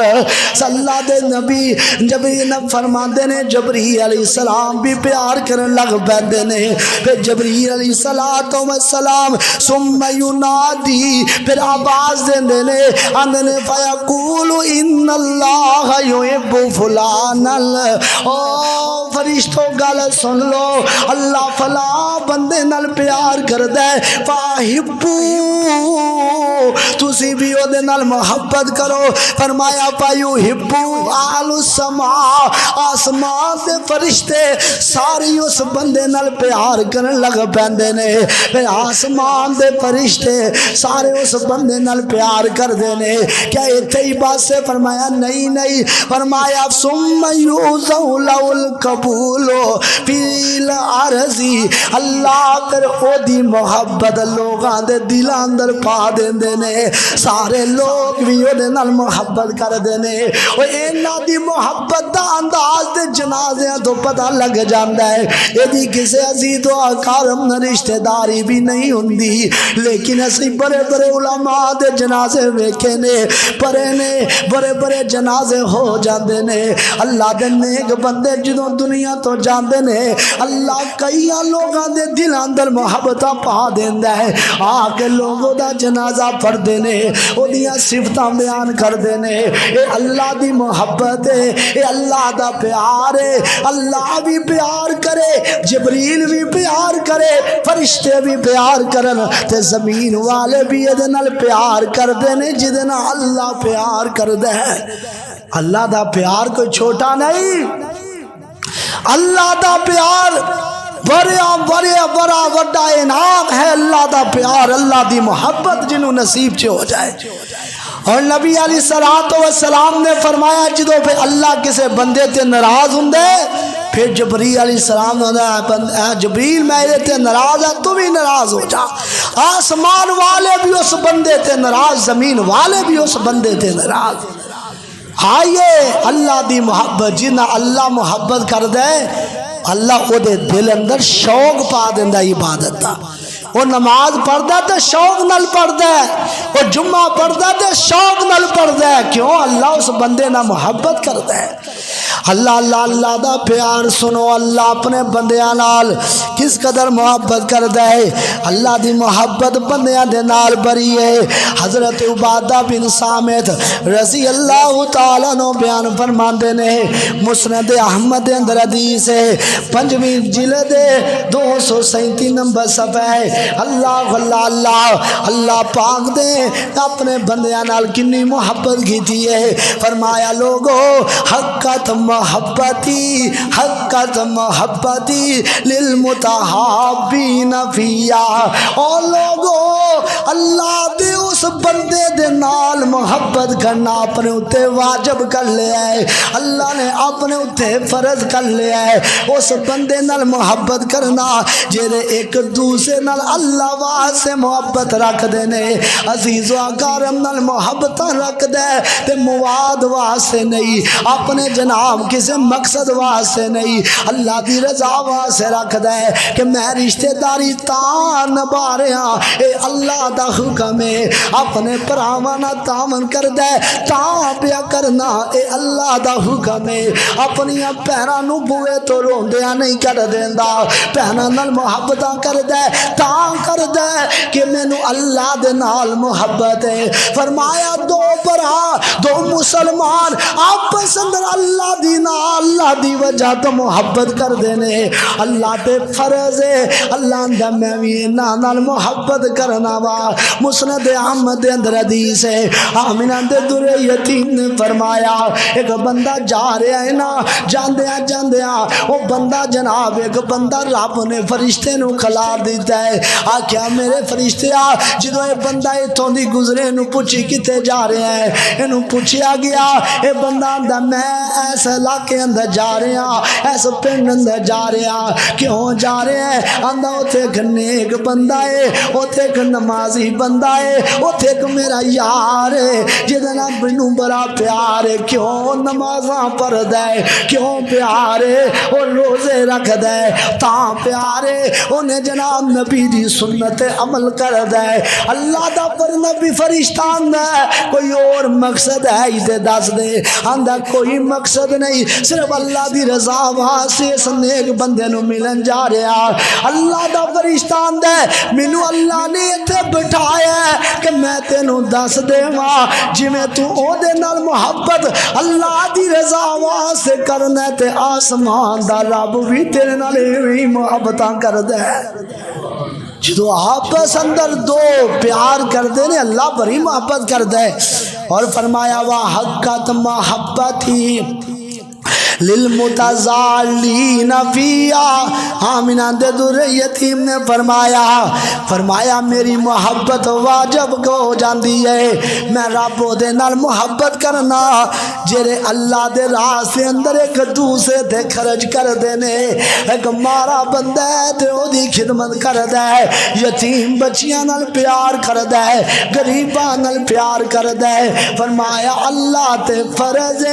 اللہ دے نبی جبریل فرماندے نے جبریل علیہ السلام بھی پیار کرن لگ پیندے نے۔ پھر جبریل علیہ السلام ثم ینادی، پھر آواز دیندے نے آندے نے فیقول ان اللہ یحب فلانا، او فرشتوں گل سن لو اللہ فلاں بندے نال پیار کر دے، فاحبو تسی بھی او دے نال محبت کرو۔ فرمایا فیحبو اہل السماء، آسمان دے فرشتے ساری اس بندے نال پیار کرن لگ پیندے نے۔ پھر آسمان دے فرشتے سارے اس بندے نال پیار کر دے نے۔ کیا ایتھے ہی بات سے فرمایا؟ نہیں نہیں، فرمایا ثم یوزع له القبول فی الارض، اللہ پھر او دی محبت لوگاں دے دلاں اندر پا دیندے نے، سارے لوگ بھی او دے نال محبت کر دے نے۔ او انہاں دی محبت دا انداز تے جنازیاں تو پتہ لگ جاندا ہے ایدی کسے عزیز و اکرم رشتہ داری بھی نہیں ہوندی، لیکن اسی بڑے بڑے علماء دے جنازے ویکھے نے، بڑے بڑے جنازے ہو جاندے نے۔ اللہ دے نیک بندے جدوں دنیا تو جاندے نے اللہ کئی لوگاں دے دل اندر محبت پا دیندا ہے، آ کے لوگوں دا جنازہ پڑھدے نے، اودیاں صفتاں بیان کردے نے۔ اے اللہ دی محبت ہے، اے اللہ دا پیار ہے۔ اللہ بھی پیار کرے، جبریل بھی پیار کرے، فرشتے بھی پیار کرن تے زمین والے بھی یہ نال پیار کردے نے جدے نال اللہ پیار کردے ہے۔ اللہ دا پیار کوئی چھوٹا نہیں، اللہ دا پیار بڑا وڈا انعام ہے۔ اللہ دا پیار، اللہ دی محبت جنوں نصیب چ ہو جائے۔ اور نبی علیہ السلام نے فرمایا جدوں پہ اللہ کسے بندے تے ناراض ہوندے پھر جبریل علیہ السلام نے جبریل میرے تے ناراض ہے تو بھی ناراض ہو جا۔ آسمان والے بھی اس بندے تے ناراض، زمین والے بھی اس بندے تے ناراض۔ آئیے اللہ دی محبت، جنہ اللہ محبت کر دے اللہ او دے دل اندر شوق پا دیندا عبادت دا۔ وہ نماز پڑھدا تے شوق نال پڑھدا ہے، وہ جمعہ پڑھدا تے شوق نال پڑھدا ہے۔ کیوں؟ اللہ اس بندے نال محبت کردا ہے۔ اللہ دا پیار سنو، اللہ اپنے بندیاں نال کس قدر محبت کردا ہے۔ اللہ دی محبت بندیاں دے نال بری ہے۔ حضرت عبادہ بن صامت رضی اللہ تعالیٰ عنہ بیان فرماندے نے، مسند احمد دے اندر حدیث ہے، 5ویں جلد 237 نمبر صفحہ ہے۔ اللہ پاک دے اپنے بندیاں نال کنی محبت کیتی ہے۔ فرمایا لوگو حقت محبتی حقت محبتی للمتحابین فیا۔ او لوگو اللہ دے اس بندے دے نال محبت کرنا اپنے اتے واجب کر لیا ہے، اللہ نے اپنے اتے فرض کر لیا ہے۔ اس بندے نال محبت کرنا جیرے ایک دوسرے نال اللہ واسطے محبت رکھ دینے، عزیز و اکرام نال محبت رکھ دے تے مواد واسطے نہیں، اپنے جناب کسی مقصد واسطے نہیں، اللہ دی رضا واسطے رکھ دے کہ میں رشتہ داری تاں نبھا رہا، اے اللہ دا حکم ہے، اپنے پراوانا تامن کر دے تاں پیا کرنا، اے اللہ دا حکم ہے، اپنی پہنانو بوئے تو روندیاں نہیں کر دیندا، پہنا نال محبتاں کر دے تاں کر دے کہ مینوں اللہ دے نال محبت ہے۔ فرمایا دو برا دو مسلمان آپس اندر اللہ دی نال اللہ دی وجہ تو محبت کر دینے، اللہ تے فرض ہے، اللہ اندر میں بھی نال محبت کرنا وا۔ مسند احمد دے اندر حدیث ہے، آمنہ دے در یتیم نے فرمایا ایک بندہ جا رہا ہے نا، جاندیاں جاندیاں وہ بندہ جناب ایک بندہ رب نے فرشتے نو کھلار دیتا ہے، آکھیا میرے فرشتے آ، جدو یہ بندہ اتوں دی گزرے نو پوچھی کتے جا رہے ہیں، انہوں پوچھیا گیا اے بندہ اندر میں ایسے علاقے اندر جا رہے ہیں، ایسے پنڈ اندر جا رہے ہیں، کیوں جا رہے ہیں؟ اندر اوتھے ایک نیک بندہ ہے، اوتھے ایک نمازی بندہ ہے، اوتھے ایک میرا یار ہے جدنا مینوں بڑا پیار ہے، کیوں نمازاں پڑھ دے، کیوں پیار ہے وہ روزے رکھ دے، تاں پیار ہے انہیں جناب نبی دی سنت عمل کر دے، اللہ دا پر نبی فرشتہ اندر کوئی اور مقصد ہے اسے دس دے، اندر کوئی مقصد نہیں، صرف اللہ دی رضا واسطے اس نیک بندے نو ملن جا رہا، اللہ دا فرشتہ اندر مینوں اللہ نے اتنے بٹھایا ہے کہ میں تینوں دس دے ماں جی میں تو او دے نال محبت اللہ دی رضا واسطے کرنا تے آسمان دا رب بھی تیرے نال ہی محبتاں کر دے۔ جدو آپس اندر دو پیار کر دے نے اللہ بڑی محبت کر دے، اور فرمایا وَحَقَّتْ مَحَبَّتِي للمتزالین فیا۔ آمنہ دے در یتیم نے فرمایا میری محبت واجب ہو جاندی ہے، میں رب دے نال محبت کرنا جڑے اللہ دے راستے اندر ایک دوسرے تے خرچ کر دینے، ایک مارا بندہ ہے تے او دی خدمت کر دے، یتیم بچیاں نال پیار کر دے، غریباں نال پیار کر دے، فرمایا اللہ تے فرض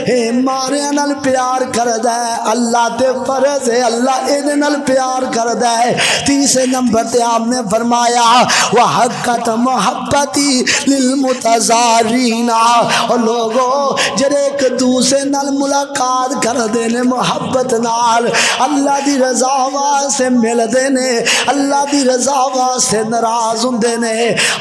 ہے مارے نال پیار کر دے، اللہ تے فرض ہے اللہ اے نال پیار کر دے۔ تیسرے نمبر تے آپ نے فرمایا وحقت محبتی للمتزارین، اور لوگوں جڑے ایک دوسرے نال ملاقات کر دینے محبت نال، اللہ دی رضا واسطے مل دینے، اللہ دی رضا واسطے ناراض ہوندے نے،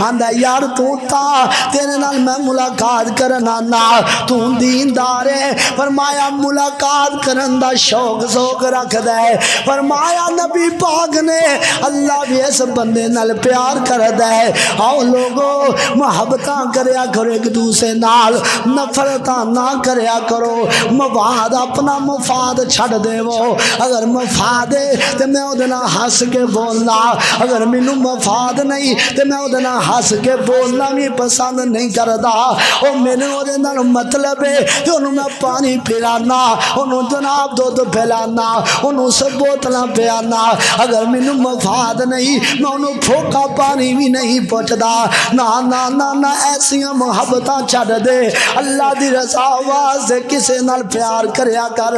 آندا یار تو تا تیرے نال میں ملاقات کرنا نا تو دیندار ہے، فرمایا ملاقات کرن دا شوق ذوق رکھ دے، فرمایا نبی پاک نے اللہ بھی اس بندے نال پیار کر دے۔ آؤ لوگوں محبتاں کریا کرو ایک دوسرے نال، نفرتاں نہ کریا کرو، مفاد اپنا مفاد چھڑ دے، وہ اگر مفاد ہے تو میں او دنا ہس کے بولنا، اگر مینوں مفاد نہیں تو میں او دنا ہس کے بولنا بھی پسند نہیں کردا، او میرے او دے نال مطلب ہے کہ انہوں میں پانی پلانا، انہوں جناب دودھ پلانا، انہوں سے بوتلاں پیانا، اگر مینوں مفاد نہیں میں انہوں پھوکا پانی بھی نہیں پہنچدا، نا نا نا نا ایسیاں محبتاں چھڑ دے، اللہ دی رضا واسطے کسے نال پیار کریا کر،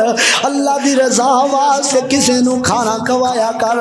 اللہ دی رضا واسطے کسے نو کھانا کھوایا کر۔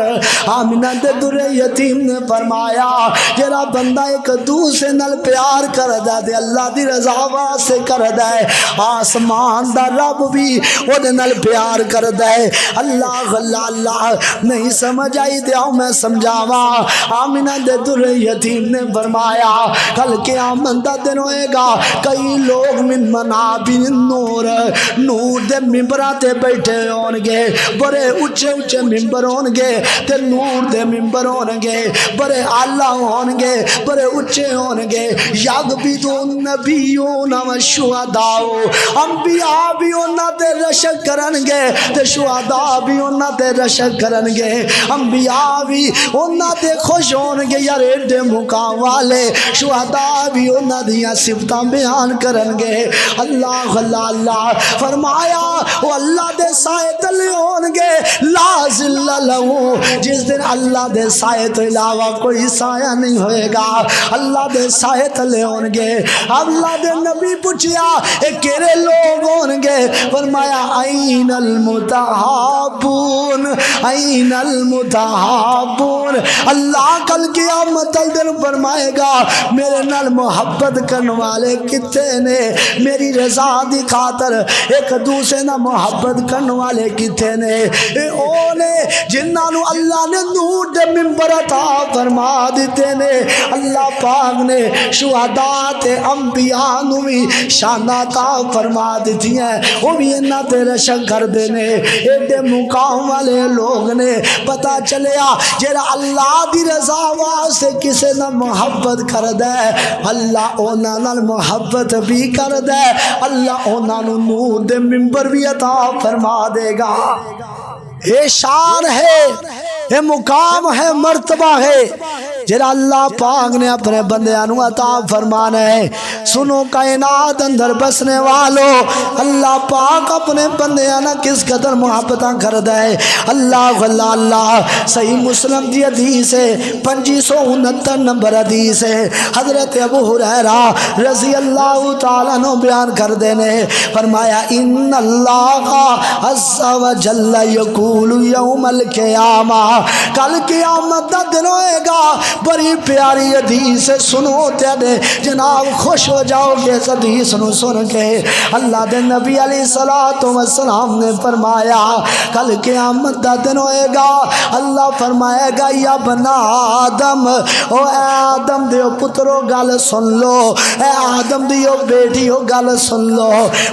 آمنہ دے در یتیم نے فرمایا جڑا بندہ ایک دوسرے نال پیار کر دے اللہ دی رضا واسطے کر دے، آسمان دا رب بھی وہ دے نال پیار کر دے۔ اللہ اللہ اللہ نہیں سمجھ آئی دے آؤ میں سمجھاواں۔ آمنہ دے در یتیم نے فرمایا کل قیامت دا دن ہوئے گا، کئی لوگ من منابر نور دے ممبراں تے بیٹھے ہون گے، بڑے اونچے اونچے ممبر ہون گے تے نور دے ممبر ہون گے، بڑے اعلیٰ ہون گے، بڑے اونچے ہون گے، یغبطون نبیون و شہداء، انبیاء بھی انہاں دے رشک کرنگے تے شہداء بھی انہاں تے رشک کرنگے انبیاء بھی انہاں تے خوش ہونگے یار ایڈے مقام والے شہداء بھی انہاں دیاں صفتاں بیان کرنگے اللہ اللہ اللہ فرمایا وہ اللہ دے سائے تلے ہونگے لا ذل لہو جس دن اللہ دے سائے تو علاوہ کوئی سایہ نہیں ہوئے گا اللہ دے سائے تلے ہونگے اللہ دے نبی پوچھیا اے کیرے لوگ ہونگے فرمایا این المتحابون این المتحابون اللہ کل قیامت دن فرمائے گا میرے نال محبت کرنے والے کتے نے میری رضا دی خاطر ایک دوسرے نہ محبت کرنے والے کتے نے اے اونے جنہاں نو اللہ نے نور دے منبر عطا فرما دیتے نے اللہ پاک نے شہداء تے انبیاء نو بھی شان عطا فرما دیتی ہیں وہ بھی انہاں تے رشک کر دینے ایڈے مقام والے لوگ نے پتا چلیا جیرا اللہ دی رضا واسطے کسے نہ محبت کر دے اللہ اونا نال محبت بھی کر دے اللہ اونا نور دے منبر بھی عطا فرما دے گا یہ شان ہے یہ مقام ہے مرتبہ ہے جرا اللہ پاک نے اپنے بندیانو عطا فرمانا ہے سنو کائنات اندر بسنے والو اللہ پاک اپنے بندیانا کس قدر محبتاں کر دے اللہ اللہ اللہ صحیح مسلم دی حدیث ہے 569 نمبر حدیث ہے حضرت ابو ہریرہ رضی اللہ تعالیٰ عنہ بیان کر دینے فرمایا ان اللہ عز و جل یقول یوم القیامہ کل قیامت دا دن ہوئے گا بڑی پیاری حدیث سنو تیرے جناب خوش ہو جاؤ گے اس حدیث نو سن کے اللہ دے نبی علیہ السلام نے فرمایا کل قیامت دا دن ہوئے گا اللہ فرمائے گا یا بنا آدم او اے آدم دیو پترو گل سن لو اے آدم دیو بیٹیو گل سن لو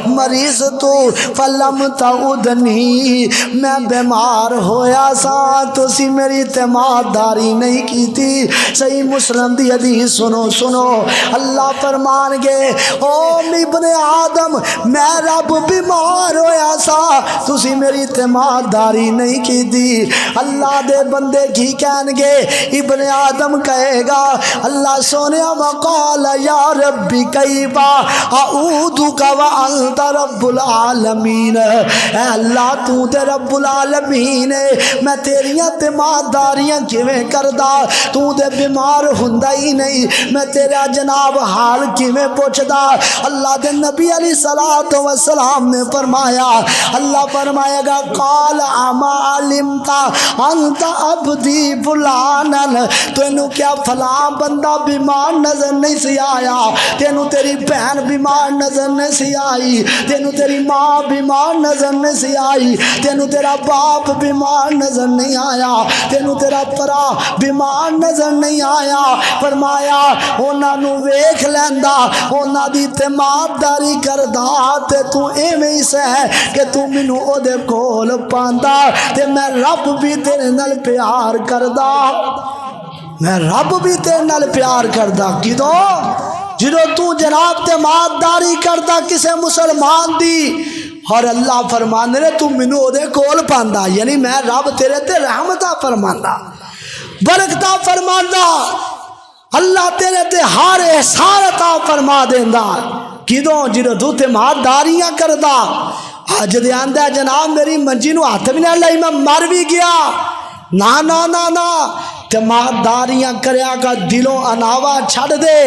مریض تو فلم تعودنی میں بیمار ہویا سا تسی میری اعتماد داری نہیں کی تھی صحیح مسلم دی حدیث سنو سنو اللہ فرمان گے او ابن آدم میں رب بیمار ہویا سا تسی میری اعتماد داری نہیں کی تھی اللہ دے بندے کی کہن گے ابن آدم کہے گا اللہ سونے وقال یا ربی کیفا اعوذک وانت رب العالمین اے اللہ تو تے رب العالمین میں تیری اعتماد داریاں کیویں کردا تو دے بیمار ہوندا ہی نہیں میں تیرا جناب حال کیویں پوچھدا اللہ دے نبی علیہ الصلوۃ والسلام نے فرمایا اللہ فرمائے گا قال اما علمت انت عبدی فلانا تینوں کیا فلاں بندہ بیمار نظر نہیں سی آیا تینوں تیری بہن بیمار نظر نہیں سی آئی تینوں تیری ماں بیمار نظر نہیں سی آئی تینوں تیرا باپ بیمار نظر نہیں آیا تینوں تیرا پرا بیمار نظر نہیں آیا فرمایا اونا نو ویکھ لیندا اونا دی اعتماد داری کردا تے تو ایویں ہی سہ کہ تو مینوں او دے کول پاندا تے میں رب بھی تیرے نال پیار کردا میں رب بھی تیرے نال پیار کردا کدوں جدوں تو جناب اعتماد داری کردا کسے مسلمان دی اور اللہ فرماندے نے تو مینوں او دے کول پاندا یعنی میں رب تیرے تے رحمتاں فرماندا برکتاں فرماندا اللہ تیرے تے ہر احسان عطا فرما دیندا کدوں جدوں تو اعتماد داریاں کردا اج دے آندا جناب میری منجی نو ہاتھ بھی نہ لائی میں مر بھی گیا نا نا نا نا اعتماد داریاں کریا کا دلوں اناوا چھڑ دے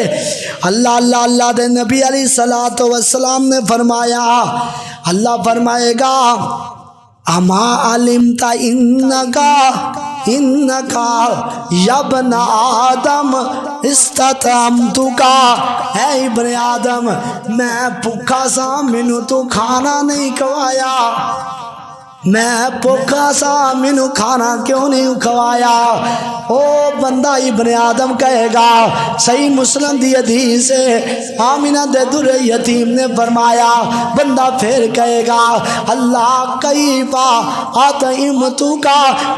اللہ اللہ اللہ دے نبی علیہ الصلوۃ والسلام نے فرمایا اللہ فرمائے گا اما علمت انکا یا ابن آدم استطعمتکا اے ابن آدم میں بھوکا سا مینوں تو کھانا نہیں کھوایا میں بھوکا سا مینوں کھانا کیوں نہیں کھوایا؟ او بندہ ابن آدم کہے گا، صحیح مسلم دی حدیث ہے، آمینہ دے در یتیم نے فرمایا، بندہ پھر کہے گا اللہ کیفا اطعمتک،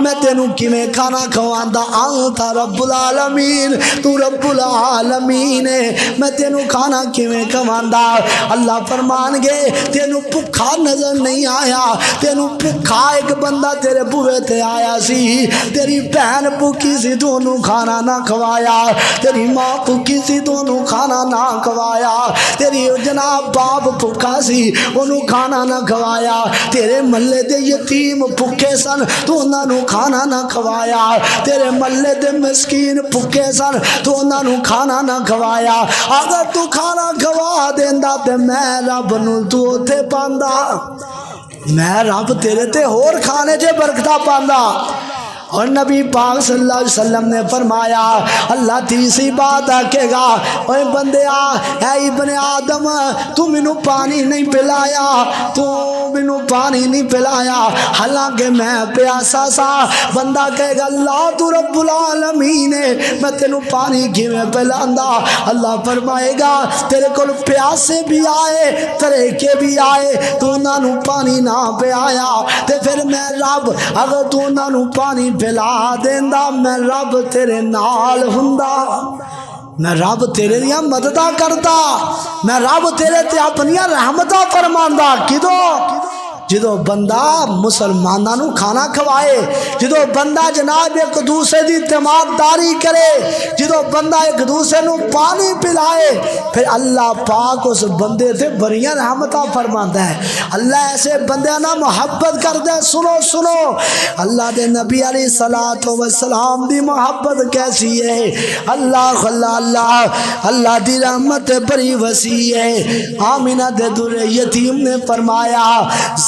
میں تینوں کیویں کھانا کھواندا؟ انت رب العالمین، تو رب العالمین ہے، میں تینوں کھانا کیویں کھواندا؟ اللہ فرمان گے تینوں بھوکا نظر نہیں آیا، تینوں بھوکا ایک بندہ تیرے بوئے تے آیا سی، تیری بہن بھوکی سی تو انہوں کھانا نہ کھوایا، تیری ماں بھوکی سی تو انہوں کھانا نہ کھوایا، تیری جناب باپ بھوکا سی انہوں کھانا نہ کھوایا، تیرے محلے دے یتیم بھوکے سن تو انہوں کھانا نہ کھوایا، تیرے محلے دے مسکین بھوکے سن تو انہوں کھانا نہ کھوایا، اگر تو کھانا کھوا دیندا تے میں رب نوں تو اوتھے پاندا، میں رب تیرے تے ہور کھانے جے برکتہ پاندا۔ اور نبی پاک صلی اللہ علیہ وسلم نے فرمایا اللہ تیسری بات آکھے گا، اے بندیا اے ابن آدم تو مینوں پانی نہیں پلایا، تو مینوں پانی نہیں پلایا حالانکہ میں پیاسا سا۔ بندہ کہے گا اللہ تو رب العالمین ہے، میں تینوں پانی کیویں پلاندا؟ اللہ فرمائے گا تیرے کول پیاسے بھی آئے تریکے بھی آئے تو انہاں نوں پانی نہ پلایا، تے پھر میں رب اگر تو انہاں نوں پانی پلا دیندا میں رب تیرے نال ہوندا، میں رب تیرے دیاں مدداں کردا، میں رب تیرے تے اپنیاں رحمتاں فرماندا۔ کدوں؟ جدو بندہ مسلمانوں نو کھانا کھوائے، جدو بندہ جناب ایک دوسرے دی تیمارداری کرے، جدو بندہ ایک دوسرے نو پانی پلائے، پھر اللہ پاک اس بندے سے بڑیاں رحمتاں فرماندا ہے۔ اللہ ایسے بندے نہ محبت کردے۔ سنو سنو اللہ دے نبی علیہ الصلوۃ والسلام دی محبت کیسی ہے؟ اللہ اللہ اللہ اللہ دی رحمت بڑی وسیع ہے۔ آمینہ دے در یتیم نے فرمایا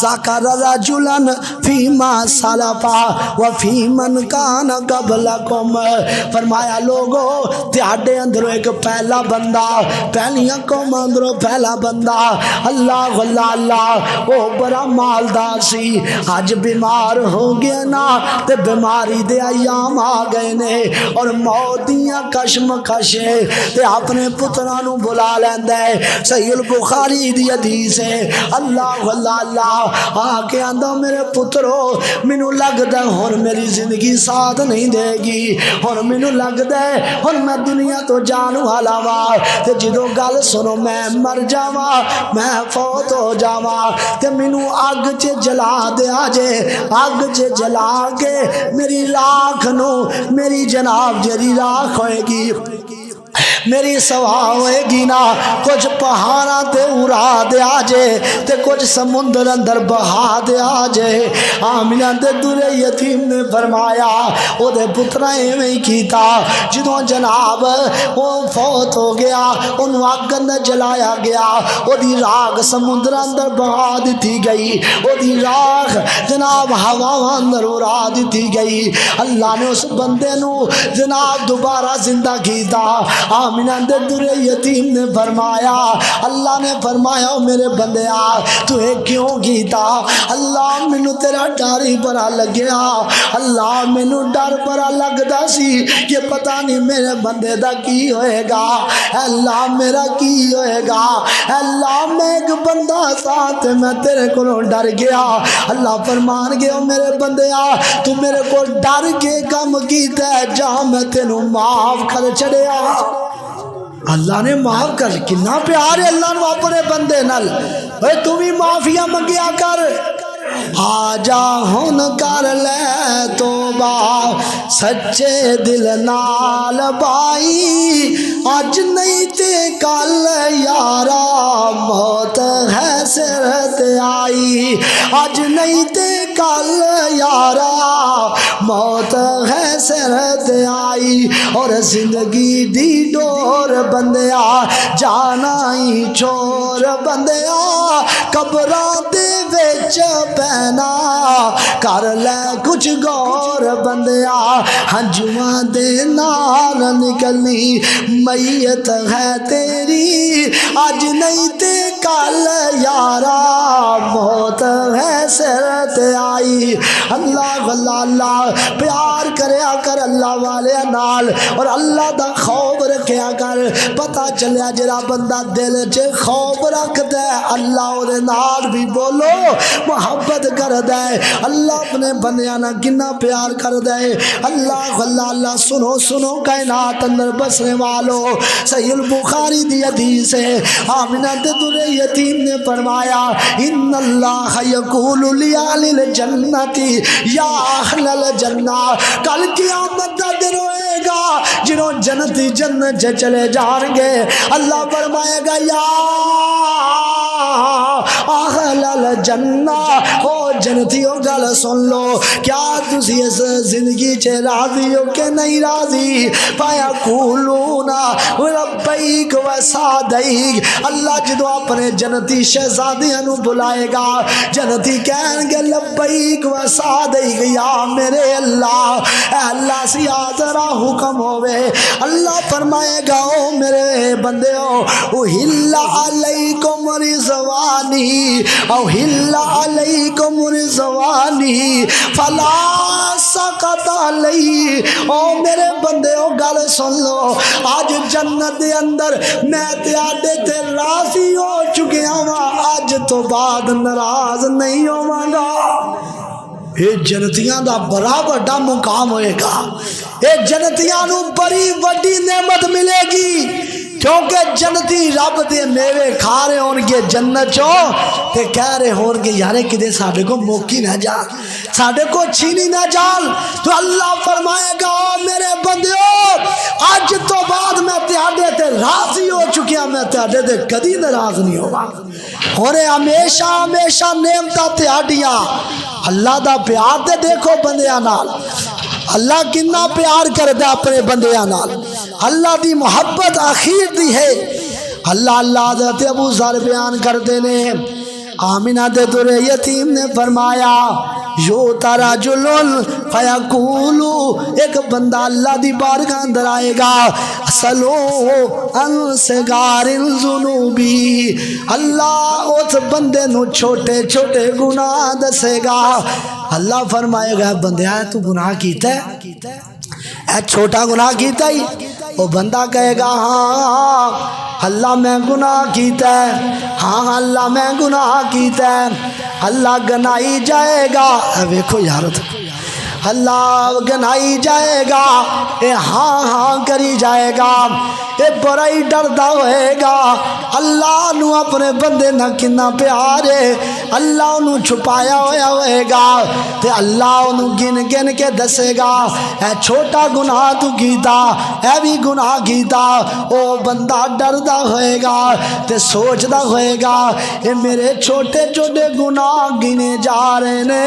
ذکر رجلا فیما سلفا وفی من کان قبلکم، فرمایا لوگو تہاڈے اندروں ایک پہلا بندہ، پہلیاں قوم اندروں پہلا بندہ اللہ اللہ اللہ وہ بڑا مالدار سی، اج بیمار ہو گیا نا تے بیماری دے ایام آ گئے نے اور موت دیاں کشمکش تے اپنے پتراں نوں بلا لیندا ہے۔ صحیح البخاری دی حدیث ہے، اللہ اللہ اللہ آ کے آندا میرے پترو مینوں لگدا ہن میری زندگی ساتھ نہیں دے گی، ہن مینوں لگدا ہے ہن میں دنیا تو جان والا وا، تے جدوں گل سنو میں مر جاواں میں فوت ہو جاواں تے مینوں اگ چ جلا دیا جے، اگ چ جلا کے میری راکھ نو میری جناب جری راکھ ہوئے گی میری سوا ہوئے گی نا، کچھ پہاڑاں تے اڑا دیا جے تے کچھ سمندر اندر بہا دیا جے۔ آمینہ دے در یتیم نے فرمایا او دے پترا ایویں کیتا، جدوں جناب وہ فوت ہو گیا انہوں اگ اندر جلایا گیا، او دی راکھ سمندر اندر بہا دیتی گئی، او دی راکھ جناب ہوا اندر اڑا دیتی گئی۔ اللہ نے اس بندے نو جناب دوبارہ زندہ کیتا۔ آمینہ دے در یتیم نے فرمایا اللہ نے فرمایا میرے بندیا تو اے کیوں کیتا؟ اللہ مینوں تیرا ڈر ہی بڑا لگیا، اللہ مینوں ڈر بڑا لگدا سی کہ پتہ نہیں میرے بندے دا کی ہوئے گا، اللہ میرا کی ہوئے گا، اللہ میں ایک بندہ ساتھ میں تیرے کو ڈر گیا۔ اللہ فرمان گیا میرے بندیا تو میرے کو ڈر کے کم کیتا ہے، جہاں میں تینوں معاف کر چھڑیا۔ اللہ نے معاف کر، کنا پیار ہے اللہ نے اپنے بندے نال، اے تو بھی معافیاں منگیا کر۔ آ جا ہن کر لے توبہ سچے دل نال بائی، اج نہیں تے کل یارا موت ہے سر تے آئی، اج نہیں تے کل یارا موت ہے سر تے آئی، اور زندگی دی ڈور بندیا جانا ہی چور بندیا، قبراں دے وچ پینا کر لے کچھ غور بندیا، ہنجواں دے نال نکلنی میت ہے تیری، اج نہیں تے کل یارا موت ہے سر تے آئی۔ اللہ اللہ اللہ پیار کریا کر اللہ والے نال اور اللہ دا خوف رکھیا کر۔ پتہ چلیا جڑا بندہ دل چ خوف رکھدا ہے اللہ دے نال بھی بولو محبت کردا ہے۔ اللہ اپنے بندیاں نال کنا پیار کردا ہے۔ اللہ اللہ اللہ سنو سنو کائنات اندر بسنے والو، صحیح البخاری دی حدیث ہے، آمنہ در یتیم نے فرمایا ان اللہ یقول لأہل الجنت یا اہل الجنہ، کل قیامت دا دن ہوئے گا جنہوں جنتی جنت چلے جان گے، اللہ فرمائے گا یا اہل الجنہ، او جنتیوں گل سن لو، کیا تسی اس زندگی چ راضی ہو کہ نہیں راضی؟ فیقولون لبیک و سعدیک، اللہ جدو اپنے جنتی شہزادیاں نو بلائے گا، جنتی کہیں گے لبیک و سعدیک یا میرے اللہ، اے اللہ سیا ذرا حکم ہوئے۔ اللہ فرمائے گا او میرے بندیو احل علیکم رضوانی احل علیکم رضوانی فلا سقط علی، او میرے بندیو گل سن لو، آج جنت دے اندر میں تے آڈے تے راضی ہو چکے ہاں، آج تو بعد ناراض نہیں ہوواں گا۔ یہ جنتیاں دا بڑا بڑا مقام ہوئے گا، یہ جنتیاں نو بڑی وڈی نعمت ملے گی، کیونکہ جنتی رب دے میوے کھا رہے ہون گے جنت چو تے کہہ رہے ہون گے یارے کدے ساڑھے کو موکی نہ جال، ساڑھے کو چھینی نہ جال، تو اللہ فرمائے گا میرے بندیو آج تو بعد میں تیاڈے تے راضی ہو چکیا، میں تیاڈے تے کدی ناراض نہیں ہوا، ہونے ہمیشہ ہمیشہ نعمتاں تیاڈیاں۔ اللہ دا پیار تے دیکھو بندیاں نال، اللہ کنا پیار کردا اپنے بندیاں نال، اللہ دی محبت اخیر دی ہے۔ اللہ اللہ حضرت ابو ذر بیان کرتے نے، آمنہ دے در یتیم نے فرمایا یو تارا جلول فیقولو، ایک بندہ اللہ دی بارگاہ اندر آئے گا، سلو ان سگار ذنوبی، اللہ اس بندے نو چھوٹے چھوٹے گناہ دسے گا۔ اللہ فرمائے گا بندے آئے تو گناہ کیتا ہے، اے چھوٹا گناہ کیتا ہی؟ وہ بندہ کہے گا ہاں اللہ میں گناہ کیتا ہے، ہاں اللہ میں گناہ کیتا ہے۔ اللہ گنائی جائے گا، ویکھو یار اللہ گنائی جائے گا، اے ہاں ہاں کری جائے گا، اے بڑا ہی ڈردا ہوئے گا۔ اللہ نو اپنے بندے نہ کنا پیارے، اللہ نو چھپایا ہویا ہوئے گا، تے اللہ نو گن گن کے دسے گا اے چھوٹا گناہ تو کیتا، اے بھی گناہ کیتا۔ او بندہ ڈردا ہوئے گا تے سوچدا ہوئے گا اے میرے چھوٹے چھوٹے گناہ گنے جا رہے نے،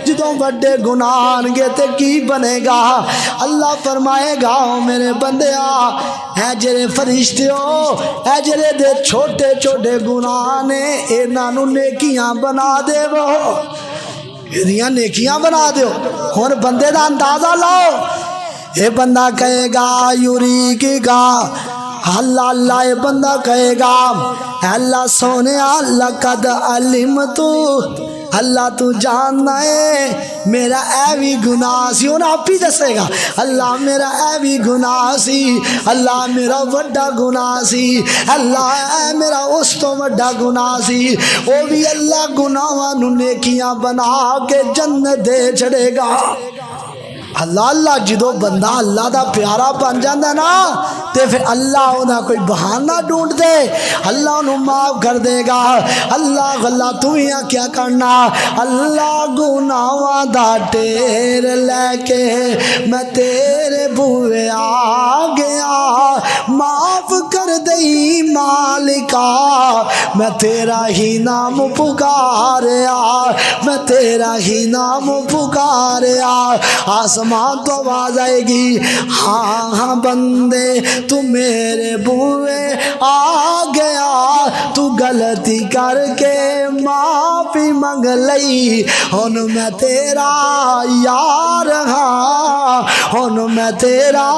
جدوں بڑے گناہ گے تے کی بنے گا؟ اللہ فرمائے گا میرے بندیا اے جڑے فرشتے ہو، اے جڑے دے چھوٹے چھوٹے گناہ نے انہاں نو نیکیاں بنا دے، وہ یہ نیکیاں بنا دیو۔ ہن بندے دا اندازہ لاؤ، اے بندہ کہے گا یوری کی گا، اللہ اللہ یہ بندہ کہے گا اللہ سونے لقد علمت، اللہ تو جاننا ہے میرا اے بھی گناہ سی، انہیں آپ ہی دسے گا اللہ میرا اے بھی گناہ سی، اللہ میرا وڈا گناہ سی، اللہ اے میرا اس تو وڈا گناہ سی، وہ بھی اللہ گناہاں نو نیکیاں بنا کے جنت دے چھڑے گا۔ اللہ اللہ جدو بندہ اللہ دا پیارا بن جاندہ نا تے پھر اللہ انہاں کوئی بہانہ ڈھونڈ دے، اللہ انہوں معاف کر دے گا۔ اللہ اللہ تو یہاں کیا کرنا، اللہ گناہاں دا ٹیر لے کے میں تیرے بوئے آ گیا، معاف کر دئی مالکا میں تیرا ہی نام پکاریا، میں تیرا ہی نام پکاریا۔ آسمان تو آواز آئے گی ہاں ہاں بندے تو میرے بوئے آ گیا، تو غلطی کر کے معافی منگ لئی ہن میں تیرا یار ہاں ہن میں تیرا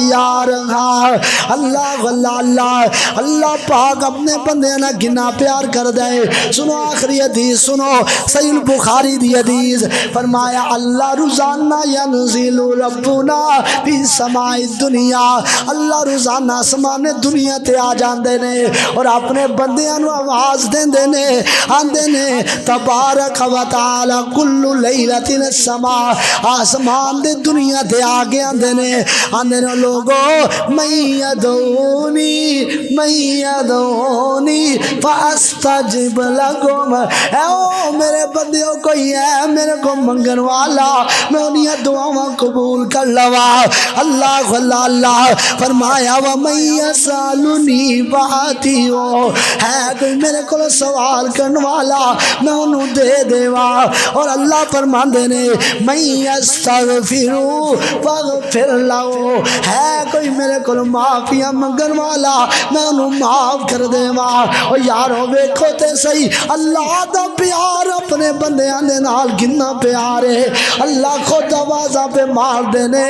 یار ہاں اللہ اللہ اللہ اللہ پاک اپنے بندے نہ کنا پیار کر دے سنو آخری حدیث سنو صحیح البخاری دی حدیث فرمایا اللہ روزانہ ینزل ربنا فی سماء الدنیا اللہ روزانہ آسمان دنیا تے آ جاندے نے اور اپنے بندیاں نو آواز دیندے نے آندے نے تبارک و تعالی کل لیلۃ السماء آسمان دے دنیا تے آ کے آندے نے لوگو من یدعونی فاستجب لکم اے او میرے بندیوں کوئی ہے میرے کو منگن والا میں انہیں دعاواں قبول کر لوا اللہ اللہ اللہ فرمایا ومن یسالنی فآتیہ ہے کوئی میرے کو سوال کرنے والا میں انہوں دے دیوا اور اللہ فرماندے نے من یستغفروا فاغفر لہو ہے کوئی میرے کو معافیاں منگن والا میں انہوں معاف کر دیوا اور یارو ویکھو تے صحیح اللہ دا پیار اپنے بندیاں دے نال کتنا پیار ہے اللہ خود آوازاں پہ مار دینے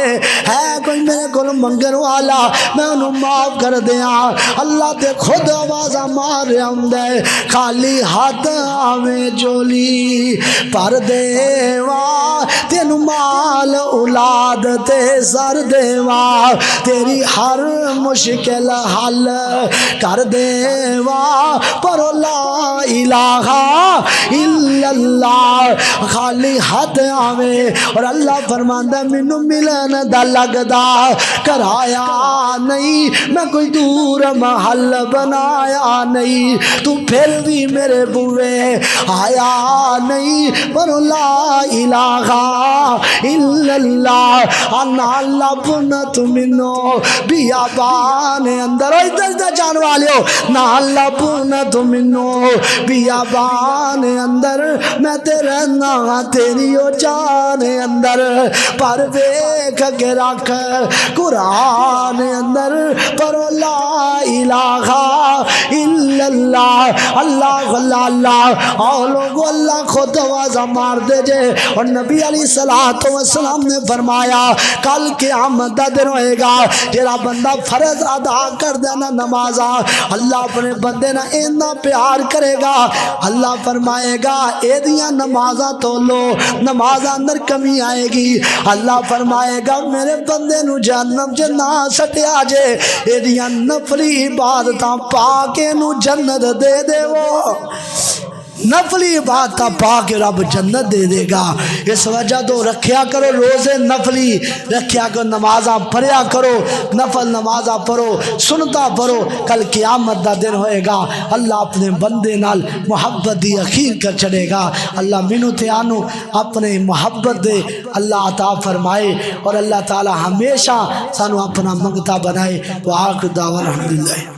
ہے کوئی میرے کو منگن والا میں انہوں معاف کر دیاں اللہ تے خود آوازاں مار دے خالی ہاتھ آویں جولی پر دیوا تین مال اولاد تے سر دیوا تیری ہر مشکل حل کر دیوا پر لا الہ الا اللہ خالی ہاتھ آویں اور اللہ فرماندا مینوں ملن دا لگدا کرایا نہیں میں کوئی دور محل بنایا نہیں تو پھر بھی میرے بوئے آیا نہیں پر لا الہ الا اللہ انا لبنت منو بیابان اندر ادھر جان والیو نا لبنت منو بیابان اندر میں تیرے نا تیری او جان اندر پر ویکھ کے رکھ قرآن اندر پر لا الہ الا اللہ اللہ اللہ اللہ اور لوگو اللہ خود آواز مار دے جے اور نبی علیہ السلام نے فرمایا کل قیامت دا دن ہوئے گا جیڑا بندہ فرض ادا کر دینا نمازا اللہ اپنے بندے نہ اینا پیار کرے گا اللہ فرمائے گا اے دیاں نمازاں تو لو نمازاں اندر کمی آئے گی اللہ فرمائے گا میرے بندے نو جہنم چ نہ سٹیا جے اے دیاں نفلی عبادتاں پا کے نو جنت دے دے وہ نفلی عبادت پا کے رب جنت دے دے گا اس وجہ تو رکھیا کرو روزے نفلی رکھیا کرو نمازاں پڑھیا کرو نفل نمازاں پڑھو سنتا پڑھو کل قیامت دا دن ہوئے گا اللہ اپنے بندے نال محبت دی یقین کر چڑھے گا اللہ منو تے آنو اپنے محبت دے اللہ عطا فرمائے اور اللہ تعالی ہمیشہ سانو اپنا منگتا بنائے وآخر دعوانا الحمدللہ